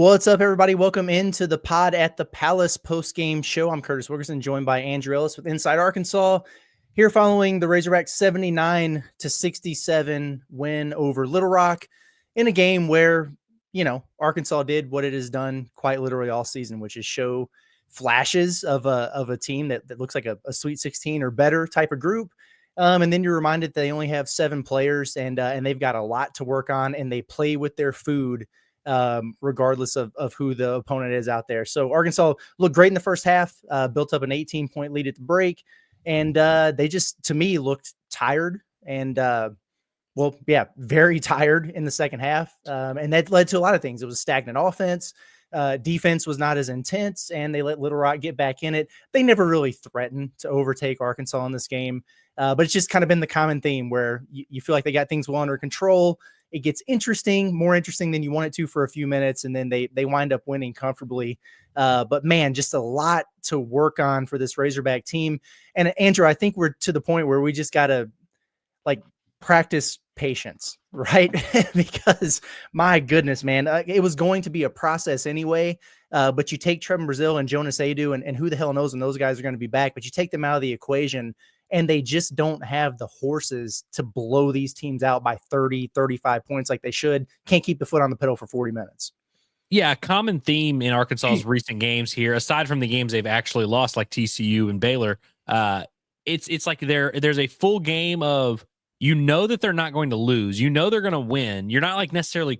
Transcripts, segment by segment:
What's up, everybody? Welcome into the pod at the Palace Postgame show. I'm Curtis Wilkerson, joined by Andrew Ellis with Inside Arkansas. Here following the Razorbacks 79-67 win over Little Rock in a game where, Arkansas did what it has done quite literally all season, which is show flashes of a team that looks like a Sweet 16 or better type of group. And then you're reminded they only have 7 players and they've got a lot to work on, and they play with their food regardless of who the opponent is out there. So Arkansas looked great in the first half, built up an 18-point lead at the break, and they just, to me, looked tired and, very tired in the second half. And that led to a lot of things. It was a stagnant offense. Defense was not as intense, and they let Little Rock get back in it. They never really threatened to overtake Arkansas in this game, but it's just kind of been the common theme where you feel like they got things well under control. It gets interesting, more interesting than you want it to for a few minutes, and then they wind up winning comfortably. But man, just a lot to work on for this Razorback team. And Andrew, I think we're to the point where we just got to practice patience, right? Because my goodness, man, it was going to be a process anyway. But you take Trevin Brazil and Jonas Adu, and who the hell knows when those guys are going to be back, but you take them out of the equation, and they just don't have the horses to blow these teams out by 30, 35 points like they should. Can't keep the foot on the pedal for 40 minutes. Yeah, a common theme in Arkansas's recent games here, aside from the games they've actually lost, like TCU and Baylor, it's like there's a full game of, that they're not going to lose. They're going to win. You're not necessarily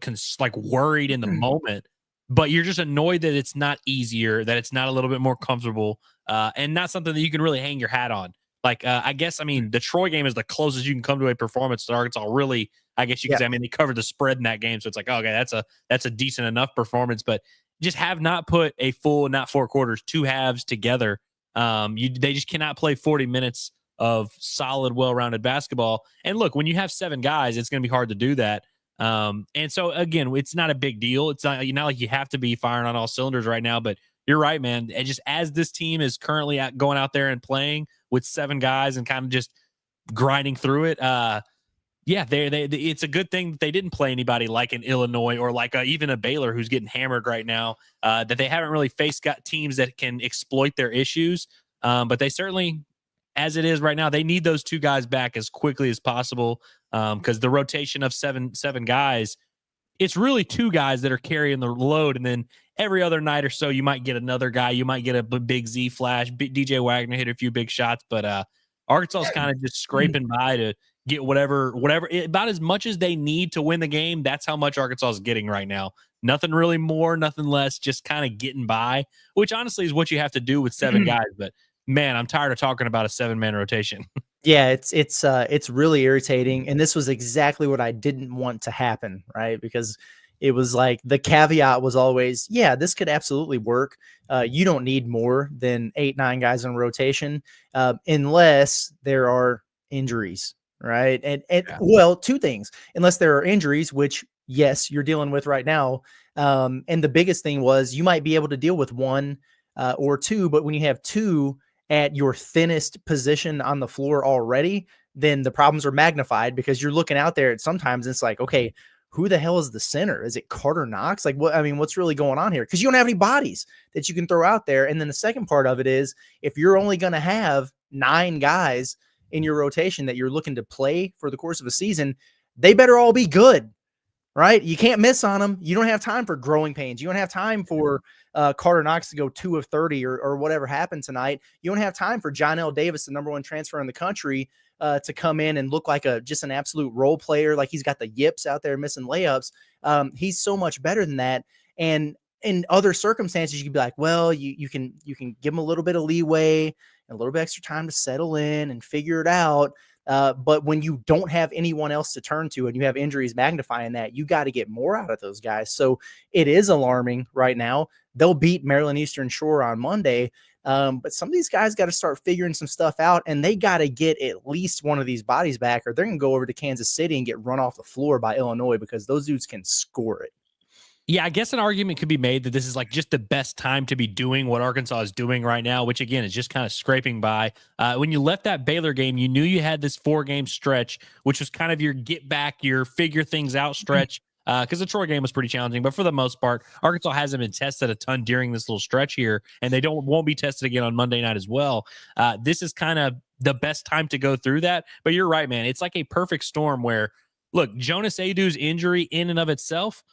worried in the moment, but you're just annoyed that it's not easier, that it's not a little bit more comfortable, and not something that you can really hang your hat on. The Troy game is the closest you can come to a performance that Arkansas really, I guess you could say. They covered the spread in that game, so it's like, okay, that's a decent enough performance, but just have not put a full, not 4 quarters, 2 halves together. They just cannot play 40 minutes of solid, well-rounded basketball. And look, when you have 7 guys, it's going to be hard to do that. And so again, it's not a big deal. It's not like you have to be firing on all cylinders right now, but you're right, man. And just as this team is currently going out there and playing with 7 guys and kind of just grinding through it, it's a good thing that they didn't play anybody like an Illinois or even a Baylor who's getting hammered right now, that they haven't really faced teams that can exploit their issues. But they certainly, as it is right now, they need those 2 guys back as quickly as possible, because the rotation of seven guys, it's really 2 guys that are carrying the load, and then every other night or so, you might get another guy. You might get a big Z flash. DJ Wagner hit a few big shots, but Arkansas is kind of just scraping by to get whatever, about as much as they need to win the game. That's how much Arkansas is getting right now. Nothing really more, nothing less, just kind of getting by, which honestly is what you have to do with 7 guys. But man, I'm tired of talking about a 7-man rotation. Yeah, it's really irritating. And this was exactly what I didn't want to happen, right? Because it was like the caveat was always, this could absolutely work. You don't need more than 8-9 guys in rotation, unless there are injuries, right? And well, 2 things. Unless there are injuries, which, yes, you're dealing with right now. And the biggest thing was you might be able to deal with 1 or 2, but when you have 2 at your thinnest position on the floor already, then the problems are magnified, because you're looking out there. Sometimes it's like, okay, who the hell is the center? Is it Carter Knox? What's really going on here? Because you don't have any bodies that you can throw out there. And then the second part of it is, if you're only going to have 9 guys in your rotation that you're looking to play for the course of a season, they better all be good, right? You can't miss on them. You don't have time for growing pains. You don't have time for Carter Knox to go 2 of 30 or whatever happened tonight. You don't have time for Johnell Davis, the #1 transfer in the country, to come in and look like just an absolute role player. Like he's got the yips out there missing layups. He's so much better than that. And in other circumstances, you could be like, well, you can give him a little bit of leeway and a little bit extra time to settle in and figure it out. But when you don't have anyone else to turn to and you have injuries magnifying that, you got to get more out of those guys. So it is alarming right now. They'll beat Maryland Eastern Shore on Monday. But some of these guys got to start figuring some stuff out, and they got to get at least one of these bodies back, or they're going to go over to Kansas City and get run off the floor by Illinois, because those dudes can score it. Yeah, I guess an argument could be made that this is just the best time to be doing what Arkansas is doing right now, which again is just kind of scraping by. When you left that Baylor game, you knew you had this 4-game stretch, which was kind of your get back, your figure things out stretch. because the Troy game was pretty challenging. But for the most part, Arkansas hasn't been tested a ton during this little stretch here, and they won't be tested again on Monday night as well. This is kind of the best time to go through that. But you're right, man. It's like a perfect storm where, look, Jonas Adu's injury in and of itself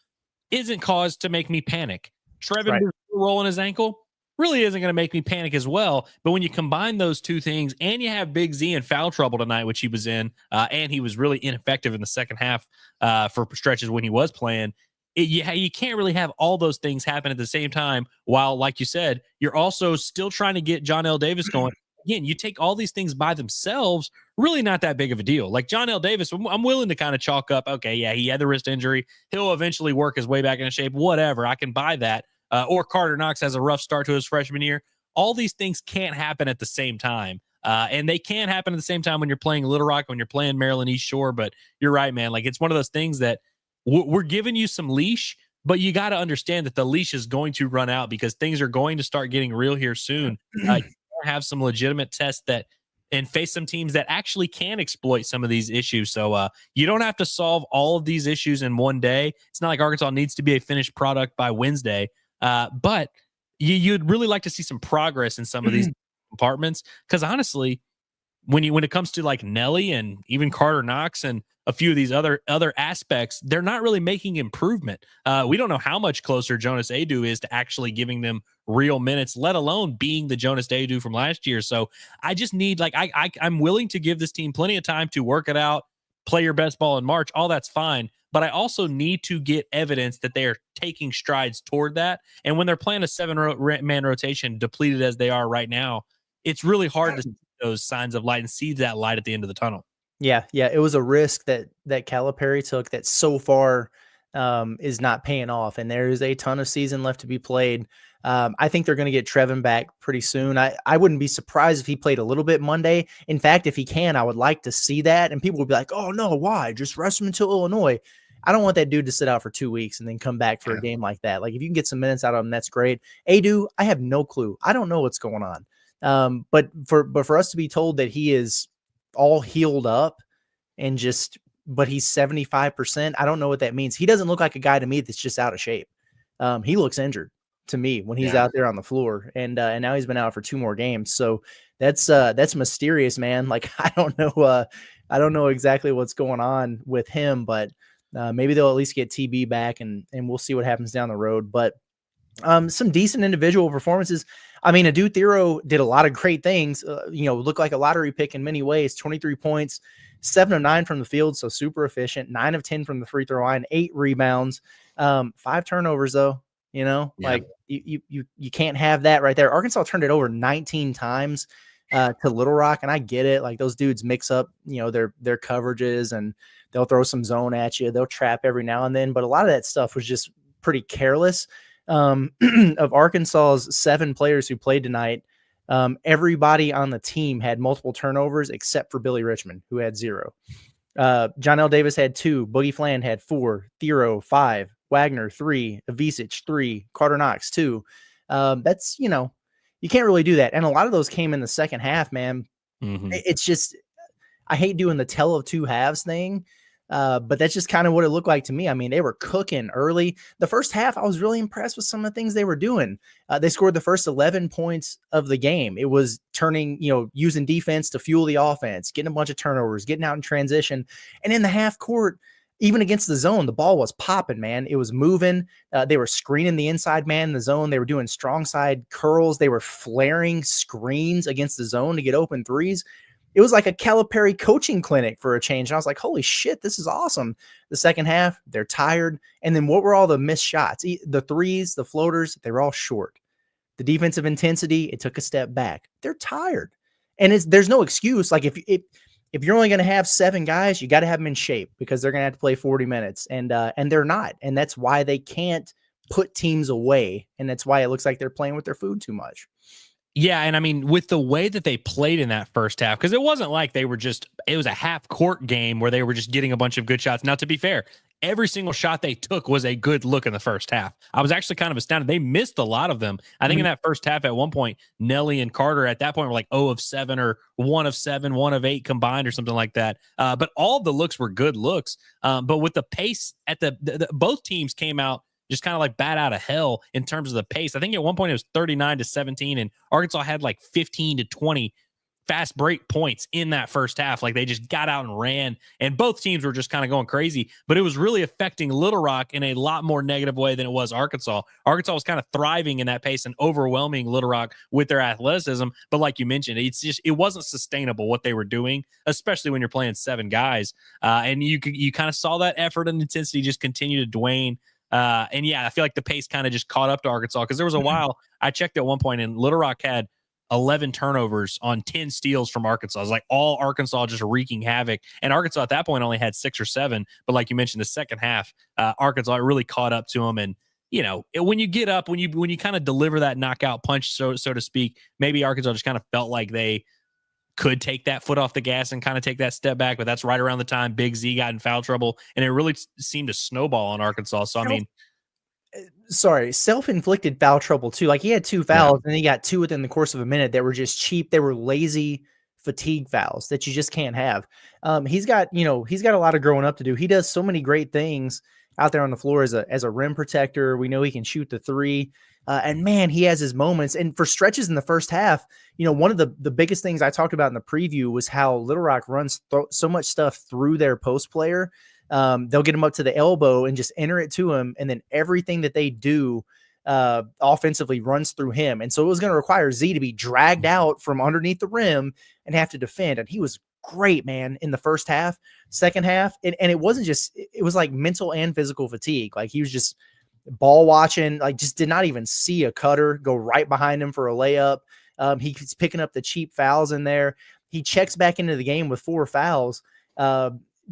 isn't cause to make me panic. Trevin rolling his ankle really isn't going to make me panic as well. But when you combine those two things and you have Big Z in foul trouble tonight, which he was in, and he was really ineffective in the second half for stretches when he was playing, you can't really have all those things happen at the same time while, like you said, you're also still trying to get Johnell Davis going. Again, you take all these things by themselves, really not that big of a deal. Like Johnell Davis, I'm willing to kind of chalk up, okay, yeah, he had the wrist injury. He'll eventually work his way back into shape, whatever. I can buy that. Or Carter Knox has a rough start to his freshman year. All these things can't happen at the same time. And they can happen at the same time when you're playing Little Rock, when you're playing Maryland East Shore. But you're right, man. Like, it's one of those things that we're giving you some leash, but you got to understand that the leash is going to run out because things are going to start getting real here soon. Have some legitimate tests and face some teams that actually can exploit some of these issues. So you don't have to solve all of these issues in one day. It's not like Arkansas needs to be a finished product by Wednesday, but you'd really like to see some progress in some of these compartments. Because honestly, when it comes to like Nelly and even Carter Knox and a few of these other aspects, they're not really making improvement. We don't know how much closer Jonas Adu is to actually giving them real minutes, let alone being the Jonas Adu from last year. So I just need, like, I'm willing to give this team plenty of time to work it out, play your best ball in March. All that's fine. But I also need to get evidence that they are taking strides toward that. And when they're playing a 7-man rotation, depleted as they are right now, it's really hard to see those signs of light and see that light at the end of the tunnel. Yeah. It was a risk that Calipari took that so far is not paying off. And there is a ton of season left to be played. I think they're going to get Trevin back pretty soon. I wouldn't be surprised if he played a little bit Monday. In fact, if he can, I would like to see that. And people would be like, oh, no, why? Just rest him until Illinois. I don't want that dude to sit out for 2 weeks and then come back for a game like that. Like, if you can get some minutes out of him, that's great. Adu, I have no clue. I don't know what's going on. But for us to be told that he is all healed up and but he's 75%, I don't know what that means. He doesn't look like a guy to me that's just out of shape. He looks injured to me when he's out there on the floor, and now he's been out for 2 more games. So that's mysterious, man. Like, I don't know exactly what's going on with him, but maybe they'll at least get TB back, and we'll see what happens down the road. But some decent individual performances. I mean, Adu Thero did a lot of great things, looked like a lottery pick in many ways. 23 points, 7 of 9 from the field, so super efficient. 9 of 10 from the free throw line, 8 rebounds, 5 turnovers though. Like, you can't have that right there. Arkansas turned it over 19 times to Little Rock, and I get it. Like, those dudes mix up, their coverages, and they'll throw some zone at you. They'll trap every now and then, but a lot of that stuff was just pretty careless. Of Arkansas's 7 players who played tonight, everybody on the team had multiple turnovers except for Billy Richmond, who had 0. Johnell Davis had 2, Boogie Flan had 4, Thero 5, Wagner 3, Avicic 3, Carter Knox 2. That's, you can't really do that. And a lot of those came in the second half, man. Mm-hmm. It's just, I hate doing the tell of 2 halves thing. But that's just kind of what it looked like to me. I mean, they were cooking early. The first half, I was really impressed with some of the things they were doing. They scored the first 11 points of the game. It was turning, using defense to fuel the offense, getting a bunch of turnovers, getting out in transition. And in the half court, even against the zone, the ball was popping, man. It was moving. They were screening the inside man in the zone. They were doing strong side curls. They were flaring screens against the zone to get open threes. It was like a Calipari coaching clinic for a change. And I was like, holy shit, this is awesome. The second half, they're tired. And then what were all the missed shots? The threes, the floaters, they were all short. The defensive intensity, it took a step back. They're tired. And there's no excuse. Like, if you're only going to have 7 guys, you got to have them in shape, because they're going to have to play 40 minutes. And they're not. And that's why they can't put teams away. And that's why it looks like they're playing with their food too much. Yeah, and I mean, with the way that they played in that first half, because it wasn't like it was a half court game where they were just getting a bunch of good shots. Now, to be fair, every single shot they took was a good look in the first half. I was actually kind of astounded. They missed a lot of them. I think in that first half, at one point, Nelly and Carter at that point were like 0 of 7 or 1 of 7, 1 of 8 combined or something like that. But all of the looks were good looks. But with the pace at both teams came out just kind of like bat out of hell in terms of the pace. I think at one point it was 39-17, and Arkansas had like 15 to 20 fast break points in that first half. Like they just got out and ran, and both teams were just kind of going crazy, but it was really affecting Little Rock in a lot more negative way than it was Arkansas. Arkansas was kind of thriving in that pace and overwhelming Little Rock with their athleticism. But like you mentioned, it wasn't sustainable what they were doing, especially when you're playing 7 guys. And you kind of saw that effort and intensity just continue to wane. And yeah, I feel like the pace kind of just caught up to Arkansas, because there was a while I checked at one point and Little Rock had 11 turnovers on 10 steals from Arkansas. It was like all Arkansas just wreaking havoc. And Arkansas at that point only had 6 or 7. But like you mentioned, the second half, Arkansas really caught up to them. And, you know, when you get up, when you kind of deliver that knockout punch, so to speak, maybe Arkansas just kind of felt like they could take that foot off the gas and kind of take that step back. But that's right around the time Big Z got in foul trouble, and it really seemed to snowball on Arkansas. So, I mean, self-inflicted foul trouble too. Like he had 2 fouls and he got 2 within the course of a minute that were just cheap. They were lazy fatigue fouls that you just can't have. He's got a lot of growing up to do. He does so many great things out there on the floor as a rim protector. We know he can shoot the 3. And man, he has his moments. And for stretches in the first half, one of the biggest things I talked about in the preview was how Little Rock runs so much stuff through their post player. They'll get him up to the elbow and just enter it to him. And then everything that they do offensively runs through him. And so it was going to require Z to be dragged out from underneath the rim and have to defend. And he was great, man, in the first half. Second half. And it wasn't just, it was like mental and physical fatigue. Like he was just ball watching, like just did not even see a cutter go right behind him for a layup. He's picking up the cheap fouls in there. He checks back into the game with 4 fouls.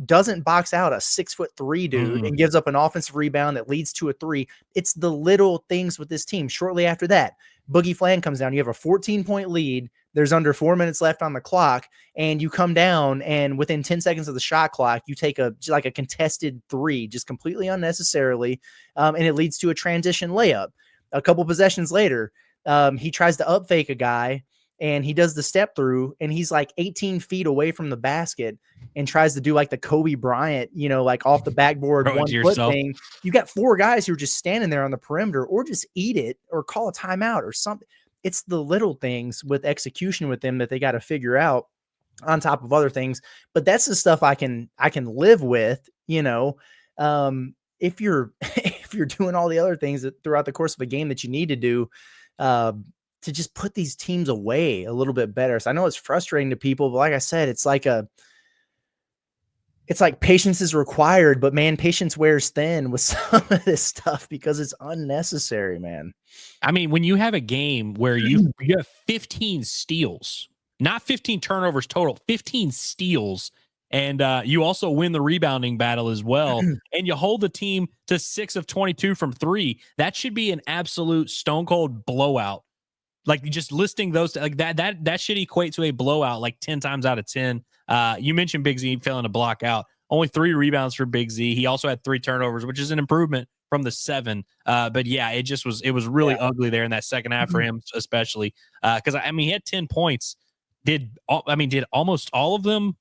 Doesn't box out a 6'3" dude and gives up an offensive rebound that leads to a 3. It's the little things with this team. Shortly after that, Boogie Flan comes down. You have a 14-point lead. There's under 4 minutes left on the clock, and you come down, and within 10 seconds of the shot clock, you take a contested 3, just completely unnecessarily, and it leads to a transition layup. A couple possessions later, he tries to up fake a guy, and he does the step through, and he's like 18 feet away from the basket and tries to do like the Kobe Bryant, like off the backboard 1 foot thing. You got 4 guys who are just standing there on the perimeter, or just eat it or call a timeout or something. It's the little things with execution with them that they got to figure out on top of other things. But that's the stuff I can live with, if you're doing all the other things that throughout the course of a game that you need to do, to just put these teams away a little bit better. So I know it's frustrating to people, but like I said, it's like patience is required, but man, patience wears thin with some of this stuff because it's unnecessary, man. I mean, when you have a game where you have 15 steals, not 15 turnovers total, 15 steals, and you also win the rebounding battle as well, and you hold the team to 6 of 22 from 3, that should be an absolute stone cold blowout. Like just listing those, like that should equate to a blowout like 10 times out of 10. You mentioned Big Z failing to block out. Only 3 rebounds for Big Z. He also had 3 turnovers, which is an improvement from the 7. But yeah, it was really ugly there in that second half for him, especially because he had 10 points. Did almost all of them?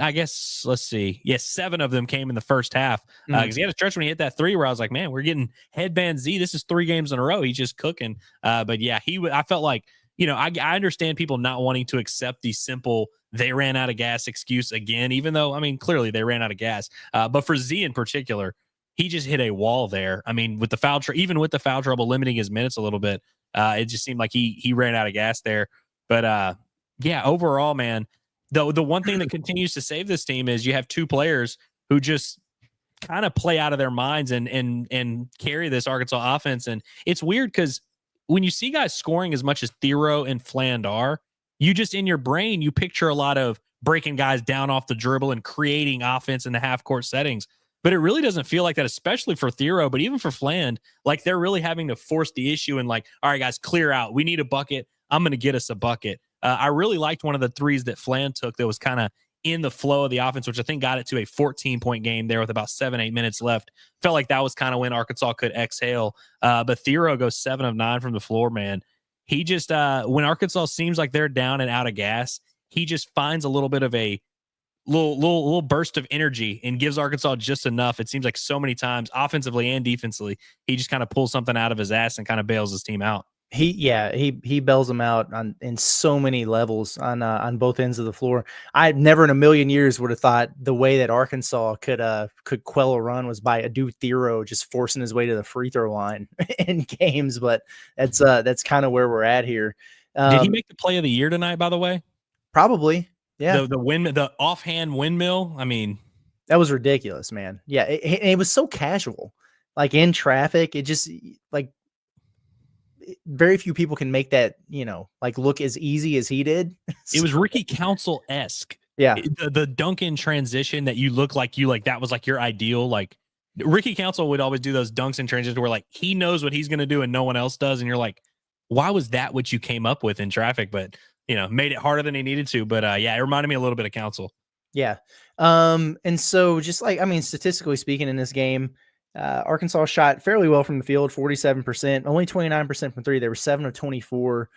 I guess, let's see. Yes, 7 of them came in the first half because he had a stretch when he hit that 3 where I was like, man, we're getting headband Z. This is 3 games in a row. He's just cooking. But yeah, I felt like, I understand people not wanting to accept the simple they ran out of gas excuse again, even though, clearly they ran out of gas. But for Z in particular, he just hit a wall there. With the even with the foul trouble limiting his minutes a little bit, it just seemed like he ran out of gas there. But yeah, overall, man, the one thing that continues to save this team is you have 2 players who just kind of play out of their minds and carry this Arkansas offense. And it's weird because when you see guys scoring as much as Thero and Fland are, you just in your brain, you picture a lot of breaking guys down off the dribble and creating offense in the half court settings. But it really doesn't feel like that, especially for Thero, but even for Fland, like they're really having to force the issue and like, all right, guys, clear out. We need a bucket. I'm going to get us a bucket. I really liked one of the threes that Flan took that was kind of in the flow of the offense, which I think got it to a 14-point game there with about 7-8 minutes left. Felt like that was kind of when Arkansas could exhale. But Thero goes 7 of 9 from the floor, man. He just, when Arkansas seems like they're down and out of gas, he just finds a little bit of a little burst of energy and gives Arkansas just enough. It seems like so many times, offensively and defensively, he just kind of pulls something out of his ass and kind of bails his team out. He bails them out in so many levels on both ends of the floor. I never in a million years would have thought the way that Arkansas could quell a run was by Adu Thero just forcing his way to the free throw line in games, but that's kind of where we're at here. Did he make the play of the year tonight, by the way? Probably. Yeah. The offhand windmill. I mean, that was ridiculous, man. Yeah. It was so casual, like in traffic. It just like, very few people can make that, like look as easy as he did. It was Ricky Council-esque. Yeah. The dunk in transition that you look like that was like your ideal. Like Ricky Council would always do those dunks in transition where like he knows what he's going to do and no one else does. And you're like, why was that what you came up with in traffic? But, made it harder than he needed to. But it reminded me a little bit of Council. Yeah. And so just like, statistically speaking in this game, Arkansas shot fairly well from the field, 47%, only 29% from three. They were 7 of 24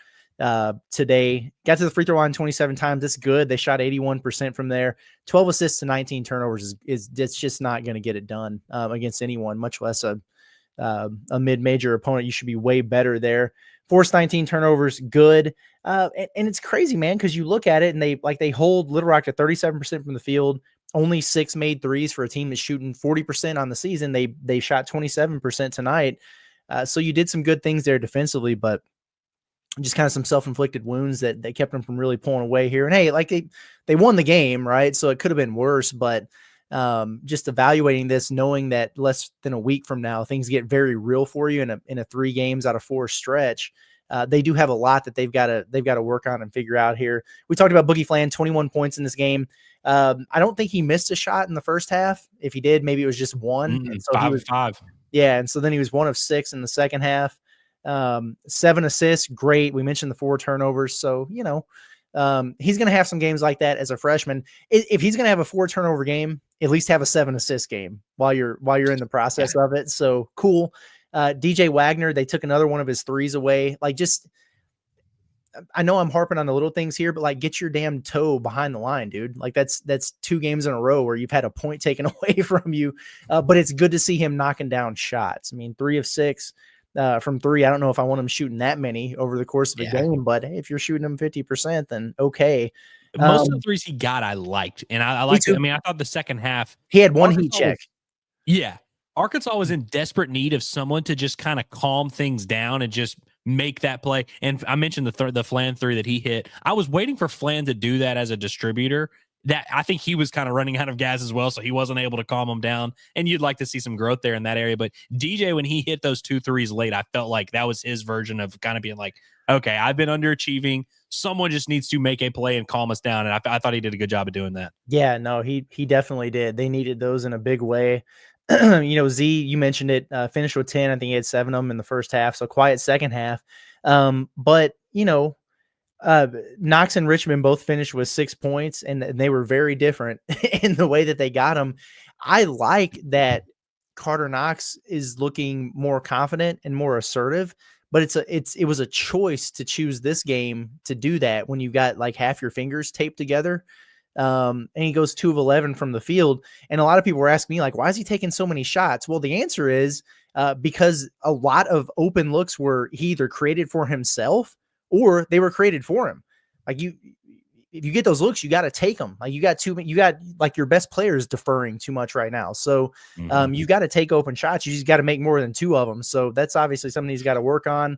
today. Got to the free throw line 27 times. That's good. They shot 81% from there. 12 assists to 19 turnovers is it's just not going to get it done against anyone, much less a mid-major opponent. You should be way better there. Forced 19 turnovers, good. And it's crazy, man, because you look at it and they hold Little Rock to 37% from the field. Only 6 made threes for a team that's shooting 40% on the season. They shot 27% tonight. So you did some good things there defensively, but just kind of some self-inflicted wounds that kept them from really pulling away here. And hey, like they won the game, right? So it could have been worse, but just evaluating this, knowing that less than a week from now, things get very real for you in a 3 games out of 4 stretch. They do have a lot that they've got to work on and figure out here. We talked about Boogie Flan, 21 points in this game. I don't think he missed a shot in the first half. If he did, maybe it was just one. And so 5 of 5. Yeah, and so then he was 1 of 6 in the second half. 7 assists, great. We mentioned the 4 turnovers, so he's going to have some games like that as a freshman. If he's going to have a 4 turnover game, at least have a 7 assist game while you're in the process of it. So cool. DJ Wagner, they took another one of his threes away. Like, just, I know I'm harping on the little things here, but like, get your damn toe behind the line, dude. Like that's 2 games in a row where you've had a point taken away from you. But it's good to see him knocking down shots. 3 of 6 from 3. I don't know if I want him shooting that many over the course of a game, but hey, if you're shooting them 50%, then okay. Most of the threes he got, I liked, and I liked it. I thought the second half he had one heat check. Arkansas was in desperate need of someone to just kind of calm things down and just make that play. And I mentioned the Flan 3 that he hit. I was waiting for Flan to do that as a distributor. That I think he was kind of running out of gas as well, so he wasn't able to calm him down. And you'd like to see some growth there in that area. But DJ, when he hit those 2 threes late, I felt like that was his version of kind of being like, okay, I've been underachieving. Someone just needs to make a play and calm us down. And I thought he did a good job of doing that. Yeah, no, he definitely did. They needed those in a big way. Z, you mentioned it, finished with 10. I think he had 7 of them in the first half. So quiet second half. But Knox and Richmond both finished with 6 points, and they were very different in the way that they got them. I like that Carter Knox is looking more confident and more assertive, but it was a choice to choose this game to do that when you got like half your fingers taped together. And he goes 2 of 11 from the field. And a lot of people were asking me, like, why is he taking so many shots? Well, the answer is because a lot of open looks were he either created for himself or they were created for him. Like, if you get those looks, you got to take them. Like, you got like your best players deferring too much right now. So you got to take open shots. You just got to make more than 2 of them. So that's obviously something he's got to work on.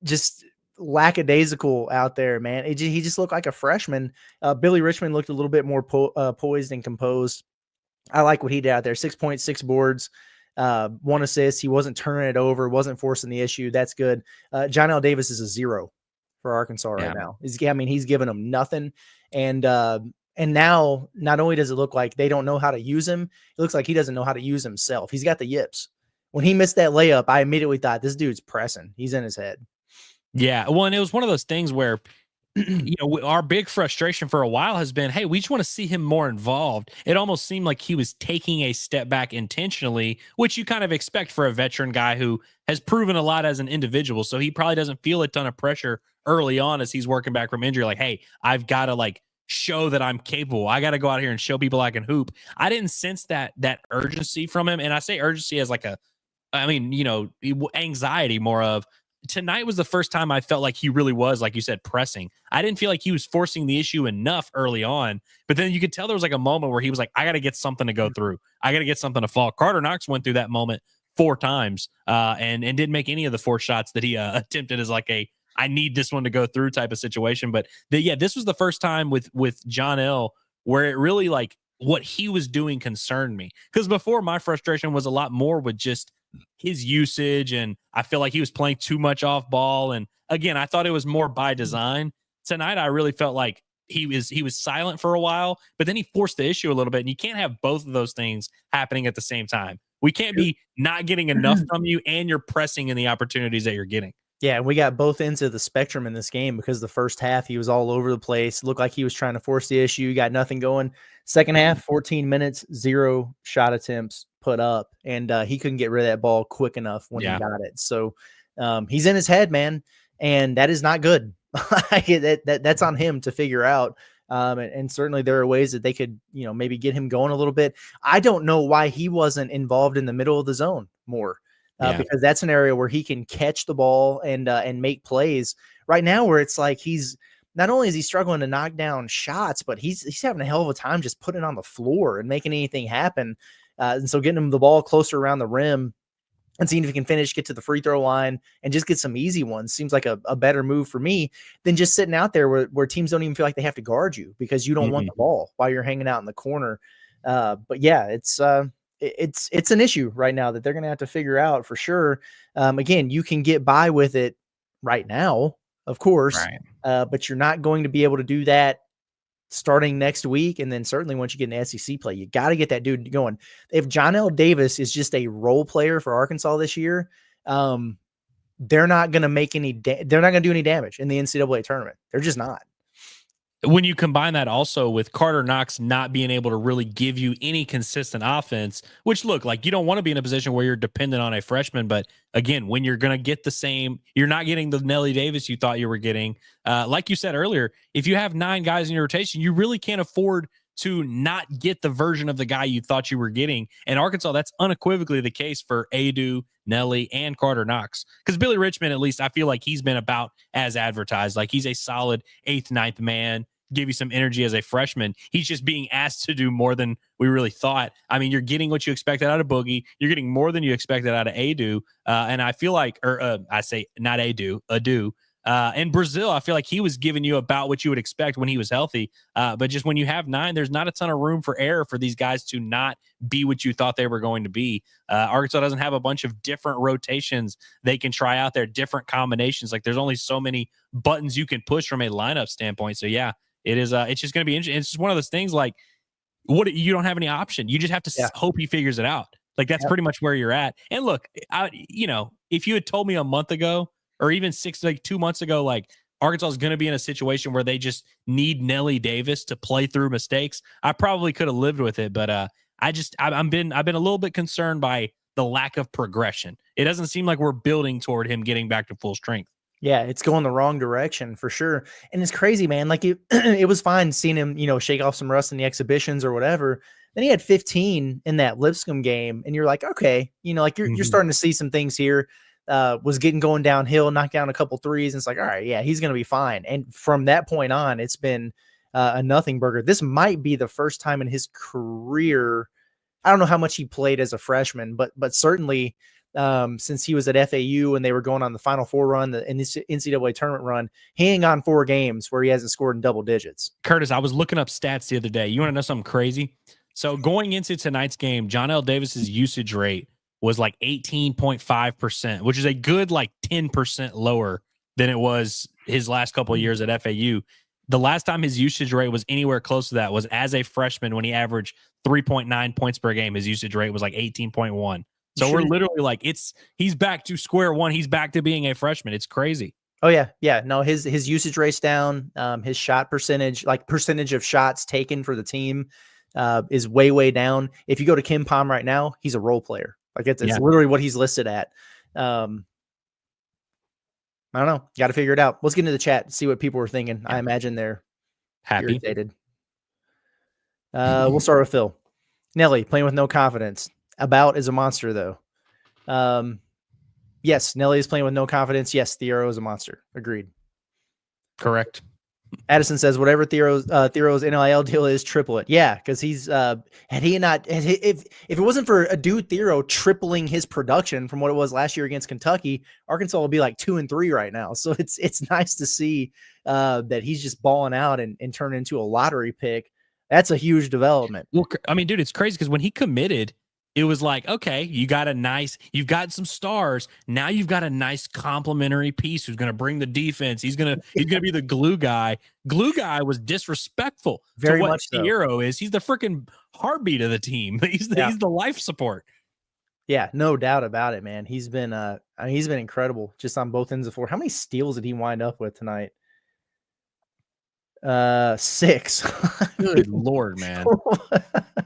Just lackadaisical out there, man. He just looked like a freshman. Billy Richmond looked a little bit more poised and composed. I like what he did out there. 6 points, 6 boards, 1 assist. He wasn't turning it over, wasn't forcing the issue. That's good. Johnell Davis is a 0 for Arkansas right now. He's giving them nothing. And now not only does it look like they don't know how to use him, it looks like he doesn't know how to use himself. He's got the yips. When he missed that layup, I immediately thought, this dude's pressing. He's in his head. Yeah. Well, and it was one of those things where, our big frustration for a while has been, hey, we just want to see him more involved. It almost seemed like he was taking a step back intentionally, which you kind of expect for a veteran guy who has proven a lot as an individual. So he probably doesn't feel a ton of pressure early on as he's working back from injury. Like, hey, I've got to show that I'm capable. I got to go out here and show people I can hoop. I didn't sense that urgency from him. And I say urgency as anxiety more of, tonight was the first time I felt like he really was, like you said, pressing. I didn't feel like he was forcing the issue enough early on, but then you could tell there was a moment where he was like, I got to get something to go through. I got to get something to fall. Carter Knox went through that moment 4 times and didn't make any of the 4 shots that he attempted as I need this one to go through type of situation. But this was the first time with Johnell where it really what he was doing concerned me. Because before, my frustration was a lot more with just his usage, and I feel like he was playing too much off ball. And again, I thought it was more by design. Tonight, I really felt like he was silent for a while, but then he forced the issue a little bit. And you can't have both of those things happening at the same time. We can't be not getting enough from you and you're pressing in the opportunities that you're getting. Yeah, and we got both ends of the spectrum in this game because the first half he was all over the place. Looked like he was trying to force the issue. Got nothing going. Second half, 14 minutes, 0 shot attempts put up, and he couldn't get rid of that ball quick enough when he got it. So he's in his head, man, and that is not good. That's on him to figure out. And certainly there are ways that they could, maybe get him going a little bit. I don't know why he wasn't involved in the middle of the zone more. Because that's an area where he can catch the ball and make plays. Right now, where it's like he's not only is he struggling to knock down shots, but he's having a hell of a time just putting it on the floor and making anything happen. And so getting him the ball closer around the rim and seeing if he can finish, get to the free throw line, and just get some easy ones seems like a better move for me than just sitting out there where teams don't even feel like they have to guard you because you don't want the ball while you're hanging out in the corner. But yeah, it's an issue right now that they're going to have to figure out for sure. Again, you can get by with it right now, of course, but you're not going to be able to do that starting next week. And then certainly once you get an SEC play, you got to get that dude going. If Johnell Davis is just a role player for Arkansas this year, they're not going to make they're not going to do any damage in the NCAA tournament. They're just not. When you combine that also with Carter Knox not being able to really give you any consistent offense, which look like you don't want to be in a position where you're dependent on a freshman. But again, when you're going to get the same, you're not getting the Nelly Davis you thought you were getting. Like you said earlier, if you have 9 guys in your rotation, you really can't afford to not get the version of the guy you thought you were getting. And Arkansas, that's unequivocally the case for Adu, Nelly, and Carter Knox. Because Billy Richmond, at least I feel like he's been about as advertised. Like he's a solid 8th, 9th man, give you some energy as a freshman. He's just being asked to do more than we really thought. I mean, you're getting what you expected out of Boogie. You're getting more than you expected out of Adu. And I feel like, I say not Adu. In Brazil, I feel like he was giving you about what you would expect when he was healthy. But just when you have 9, there's not a ton of room for error for these guys to not be what you thought they were going to be. Arkansas doesn't have a bunch of different rotations they can try out there, different combinations. Like there's only so many buttons you can push from a lineup standpoint. So yeah, it is. It's just going to be interesting. It's just one of those things like you don't have any option. You just have to hope he figures it out. Like that's pretty much where you're at. And look, if you had told me a month ago or even 2 months ago, like Arkansas is going to be in a situation where they just need Nelly Davis to play through mistakes, I probably could have lived with it. But I've been a little bit concerned by the lack of progression. It doesn't seem like we're building toward him getting back to full strength. Yeah, it's going the wrong direction for sure. And it's crazy, man. Like it was fine seeing him, shake off some rust in the exhibitions or whatever. Then he had 15 in that Lipscomb game. And you're like, okay, you're starting to see some things here. Was going downhill, knocked down a couple threes. And it's like, all right, yeah, he's going to be fine. And from that point on, it's been a nothing burger. This might be the first time in his career. I don't know how much he played as a freshman, but certainly since he was at FAU and they were going on the Final Four run, in this NCAA tournament run, he ain't gone 4 games where he hasn't scored in double digits. Curtis, I was looking up stats the other day. You want to know something crazy? So going into tonight's game, Johnell Davis's usage rate was like 18.5%, which is a good 10% lower than it was his last couple of years at FAU. The last time his usage rate was anywhere close to that was as a freshman when he averaged 3.9 points per game. His usage rate was 18.1. So we're literally he's back to square one. He's back to being a freshman. It's crazy. Oh yeah. Yeah. No, his usage rate's down. His shot percentage, like percentage of shots taken for the team, is way down. If you go to Kim Palm right now, he's a role player. Like it's literally what he's listed at. I don't know. Got to figure it out. Let's get into the chat, see what people were thinking. Yeah. I imagine they're happy. Irritated. We'll start with Phil. Nelly playing with no confidence. About is a monster though. Yes, Nelly is playing with no confidence. Yes, Theo is a monster. Agreed. Correct. Addison says whatever Thero's NIL deal is, triple it. Yeah, because he's if it wasn't for a dude Theo tripling his production from what it was last year against Kentucky, Arkansas will be like 2-3 right now. So it's nice to see that he's just balling out and turning into a lottery pick. That's a huge development. Well, I mean, dude, it's crazy because when he committed, it was like, okay, you've got some stars. Now you've got a nice complementary piece who's going to bring the defense. He's going to be the glue guy. Glue guy was disrespectful Very to what much so. Hero is. He's the freaking heartbeat of the team. He's the life support. Yeah, no doubt about it, man. He's been incredible just on both ends of the floor. How many steals did he wind up with tonight? 6. Good Lord, man.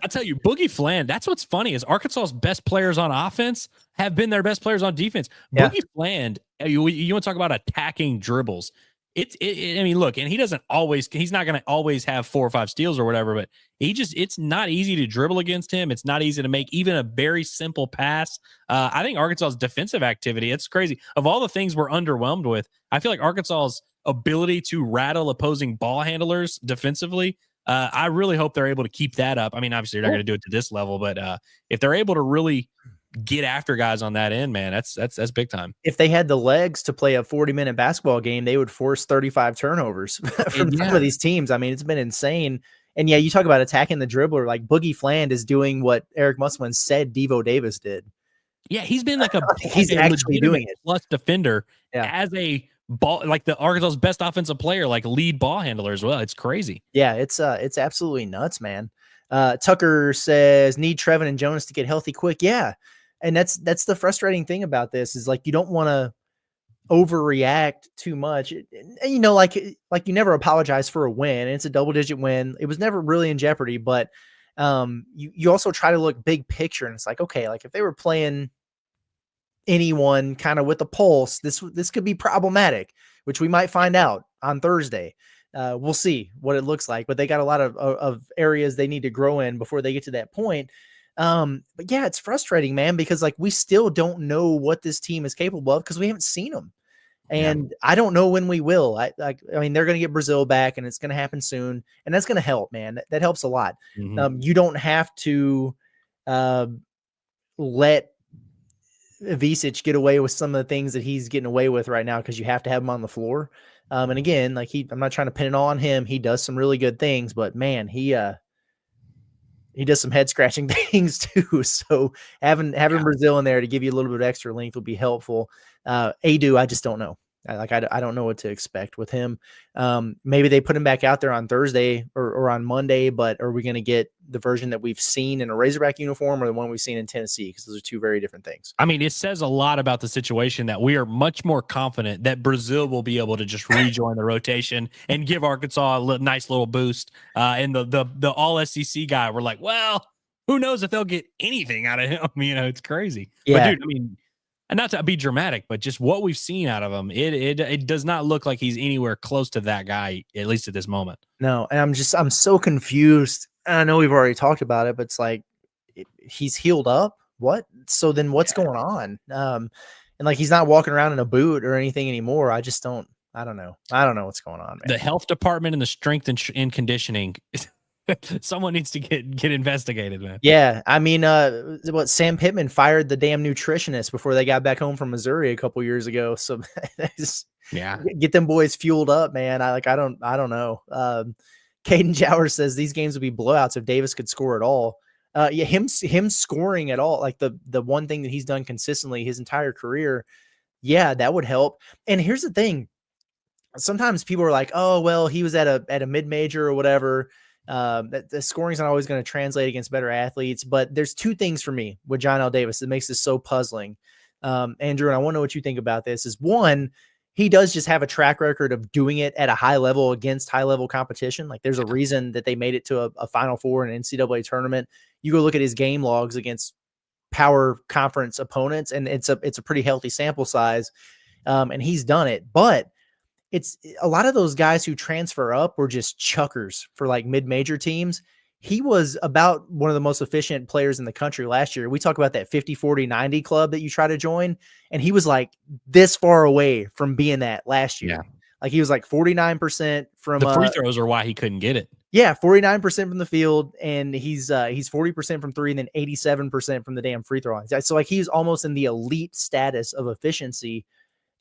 I tell you, Boogie Fland, that's what's funny is Arkansas's best players on offense have been their best players on defense. Yeah. Boogie Fland, you want to talk about attacking dribbles. I mean, look, and he's not going to always have 4 or 5 steals or whatever, but it's not easy to dribble against him. It's not easy to make even a very simple pass. I think Arkansas's defensive activity, it's crazy. Of all the things we're underwhelmed with, I feel like Arkansas's ability to rattle opposing ball handlers defensively, I really hope they're able to keep that up. I mean, obviously, they're not going to do it to this level, but if they're able to really get after guys on that end, man, that's big time. If they had the legs to play a 40-minute basketball game, they would force 35 turnovers from some of these teams. I mean, it's been insane. And yeah, you talk about attacking the dribbler, like Boogie Fland is doing what Eric Musselman said Devo Davis did. Yeah, he's been like he's actually doing it. Plus defender as a ball, like the Arkansas's best offensive player, like lead ball handler as well. It's crazy. Yeah, it's absolutely nuts, man. Tucker says need Trevin and Jonas to get healthy quick. Yeah. And that's the frustrating thing about this is like you don't want to overreact too much. And, you know, like you never apologize for a win. And it's a double-digit win. It was never really in jeopardy, but you also try to look big picture. And it's like, okay, like if they were playing anyone kind of with a pulse, this could be problematic, which we might find out on Thursday. We'll see what it looks like, but they got a lot of areas they need to grow in before they get to that point. But yeah, it's frustrating, man, because like we still don't know what this team is capable of because we haven't seen them. And I don't know when we will. I mean, they're going to get Brazil back and it's going to happen soon. And that's going to help, man. That helps a lot. Mm-hmm. You don't have to let Visic get away with some of the things that he's getting away with right now because you have to have him on the floor. And again, like I'm not trying to pin it all on him. He does some really good things, but man, he does some head scratching things too. So having Brazil in there to give you a little bit of extra length will be helpful. Adu, I just don't know. I don't know what to expect with him. Maybe they put him back out there on Thursday or on Monday, but are we going to get the version that we've seen in a Razorback uniform or the one we've seen in Tennessee? Because those are two very different things. I mean, it says a lot about the situation that we are much more confident that Brazil will be able to just rejoin the rotation and give Arkansas a nice little boost. And the all SEC guy, we're like, well, who knows if they'll get anything out of him? You know, it's crazy. Yeah. But dude, I mean, and not to be dramatic, but just what we've seen out of him, it does not look like he's anywhere close to that guy, at least at this moment. No, and I'm so confused. And I know we've already talked about it, but it's like he's healed up. What? So then what's going on? And like he's not walking around in a boot or anything anymore. I don't know. I don't know what's going on, man. The health department and the strength and conditioning someone needs to get investigated, man. Yeah, I mean, Sam Pittman fired the damn nutritionist before they got back home from Missouri a couple years ago. So get them boys fueled up, man. I don't know. Caden Jowers says these games would be blowouts if Davis could score at all. Yeah, him scoring at all, like the one thing that he's done consistently his entire career. Yeah, that would help. And here's the thing: sometimes people are like, "Oh, well, he was at a mid-major or whatever." That the scoring is not always going to translate against better athletes, but there's two things for me with Johnell Davis that makes this so puzzling. Andrew, and I want to know what you think about this is one, he does just have a track record of doing it at a high level against high level competition. Like there's a reason that they made it to a Final Four in an NCAA tournament. You go look at his game logs against power conference opponents, and it's a pretty healthy sample size. And he's done it, but it's a lot of those guys who transfer up were just chuckers for like mid-major teams. He was about one of the most efficient players in the country last year. We talk about that 50, 40, 90 club that you try to join. And he was like this far away from being that last year. Yeah. Like he was like 49% from the free throws are why he couldn't get it. Yeah, 49% from the field, and he's 40% from three, and then 87% from the damn free throw line. So like he's almost in the elite status of efficiency,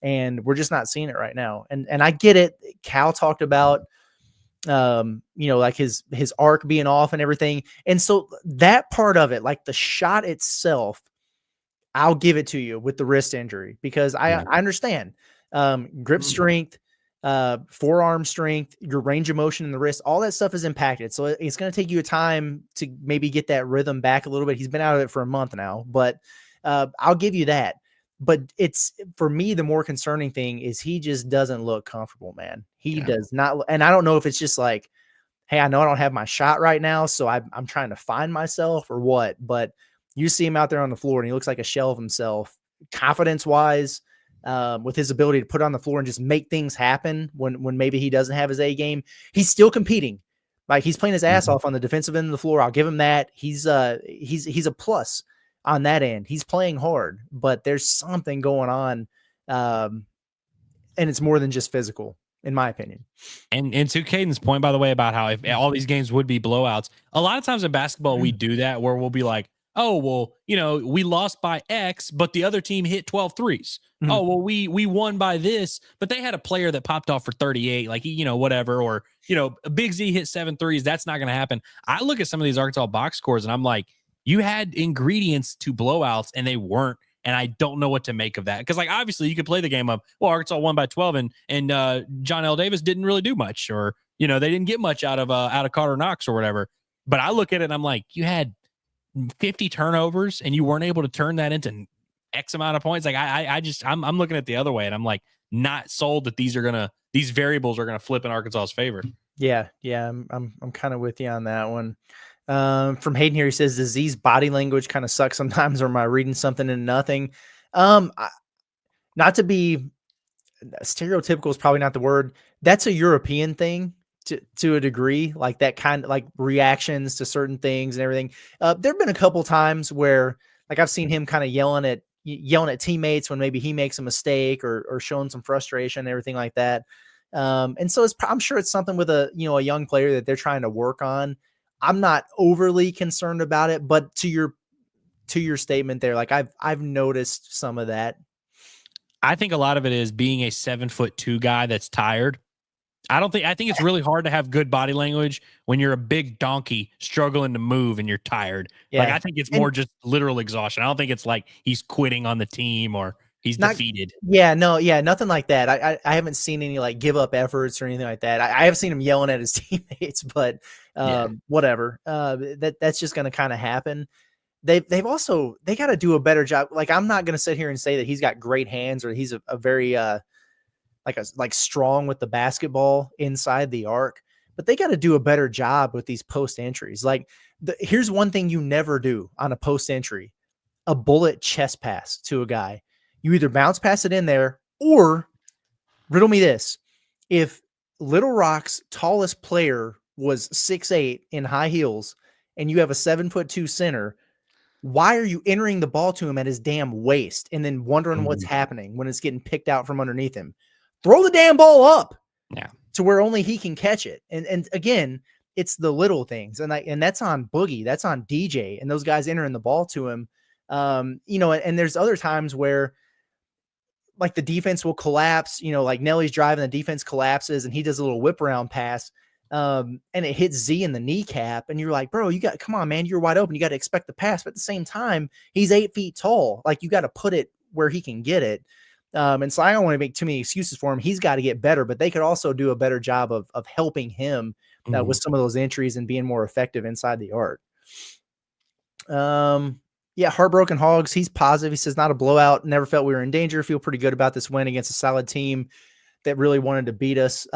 and we're just not seeing it right now. And I get it. Cal talked about like his arc being off and everything. And so that part of it, like the shot itself, I'll give it to you with the wrist injury, because I understand grip strength, forearm strength, your range of motion in the wrist, all that stuff is impacted. So it's going to take you a time to maybe get that rhythm back a little bit. He's been out of it for a month now, but I'll give you that. But it's, for me, the more concerning thing is he just doesn't look comfortable, man. He does not. And I don't know if it's just like, hey, I know I don't have my shot right now, so I'm trying to find myself or what, but you see him out there on the floor and he looks like a shell of himself, confidence wise, with his ability to put on the floor and just make things happen when maybe he doesn't have his A game. He's still competing. Like he's playing his ass off on the defensive end of the floor. I'll give him that. He's a plus on that end. He's playing hard, but there's something going on. And it's more than just physical, in my opinion. And to Caden's point, by the way, about how if all these games would be blowouts, a lot of times in basketball, we do that where we'll be like, oh, well, we lost by X, but the other team hit 12 threes. Mm-hmm. Oh, well, we won by this, but they had a player that popped off for 38, like, whatever, or, Big Z hit 7 threes. That's not going to happen. I look at some of these Arkansas box scores and I'm like, you had ingredients to blowouts and they weren't. And I don't know what to make of that. Because, like, obviously you could play the game of, well, Arkansas won by 12 and Johnell Davis didn't really do much, or, they didn't get much out of Carter Knox or whatever. But I look at it and I'm like, you had 50 turnovers and you weren't able to turn that into X amount of points. Like I'm looking at the other way and I'm like, not sold that these variables are going to flip in Arkansas's favor. Yeah. I'm kind of with you on that one. From Hayden here, he says, does Z's body language kind of suck sometimes, or am I reading something into nothing? Not to be stereotypical is probably not the word. That's a European thing to a degree, like that kind of like reactions to certain things and everything. There've been a couple times where like I've seen him kind of yelling at teammates when maybe he makes a mistake or showing some frustration and everything like that. And so I'm sure it's something with a young player that they're trying to work on. I'm not overly concerned about it, but to your statement there, like I've noticed some of that. I think a lot of it is being a 7'2" guy that's tired. I think it's really hard to have good body language when you're a big donkey struggling to move and you're tired. Yeah. Like I think it's more just literal exhaustion. I don't think it's like he's quitting on the team or he's defeated. Yeah, no, yeah, nothing like that. I haven't seen any like give up efforts or anything like that. I have seen him yelling at his teammates, but whatever. That's just going to kind of happen. They got to do a better job. Like I'm not going to sit here and say that he's got great hands or he's a very strong with the basketball inside the arc, but they got to do a better job with these post entries. Like here's one thing you never do on a post entry: a bullet chest pass to a guy. You either bounce pass it in there or riddle me this. If Little Rock's tallest player was 6'8" in high heels and you have a 7'2" center, why are you entering the ball to him at his damn waist and then wondering what's happening when it's getting picked out from underneath him? Throw the damn ball up to where only he can catch it. And again, it's the little things. And that's on Boogie. That's on DJ and those guys entering the ball to him. And there's other times where like the defense will collapse, like Nelly's driving, the defense collapses and he does a little whip around pass. And it hits Z in the kneecap and you're like, bro, come on, man, you're wide open. You got to expect the pass. But at the same time, he's 8 feet tall. Like you got to put it where he can get it. And so I don't want to make too many excuses for him. He's got to get better, but they could also do a better job of helping him with some of those entries and being more effective inside the arc. Yeah, Heartbroken Hogs, he's positive. He says, not a blowout. Never felt we were in danger. Feel pretty good about this win against a solid team that really wanted to beat us.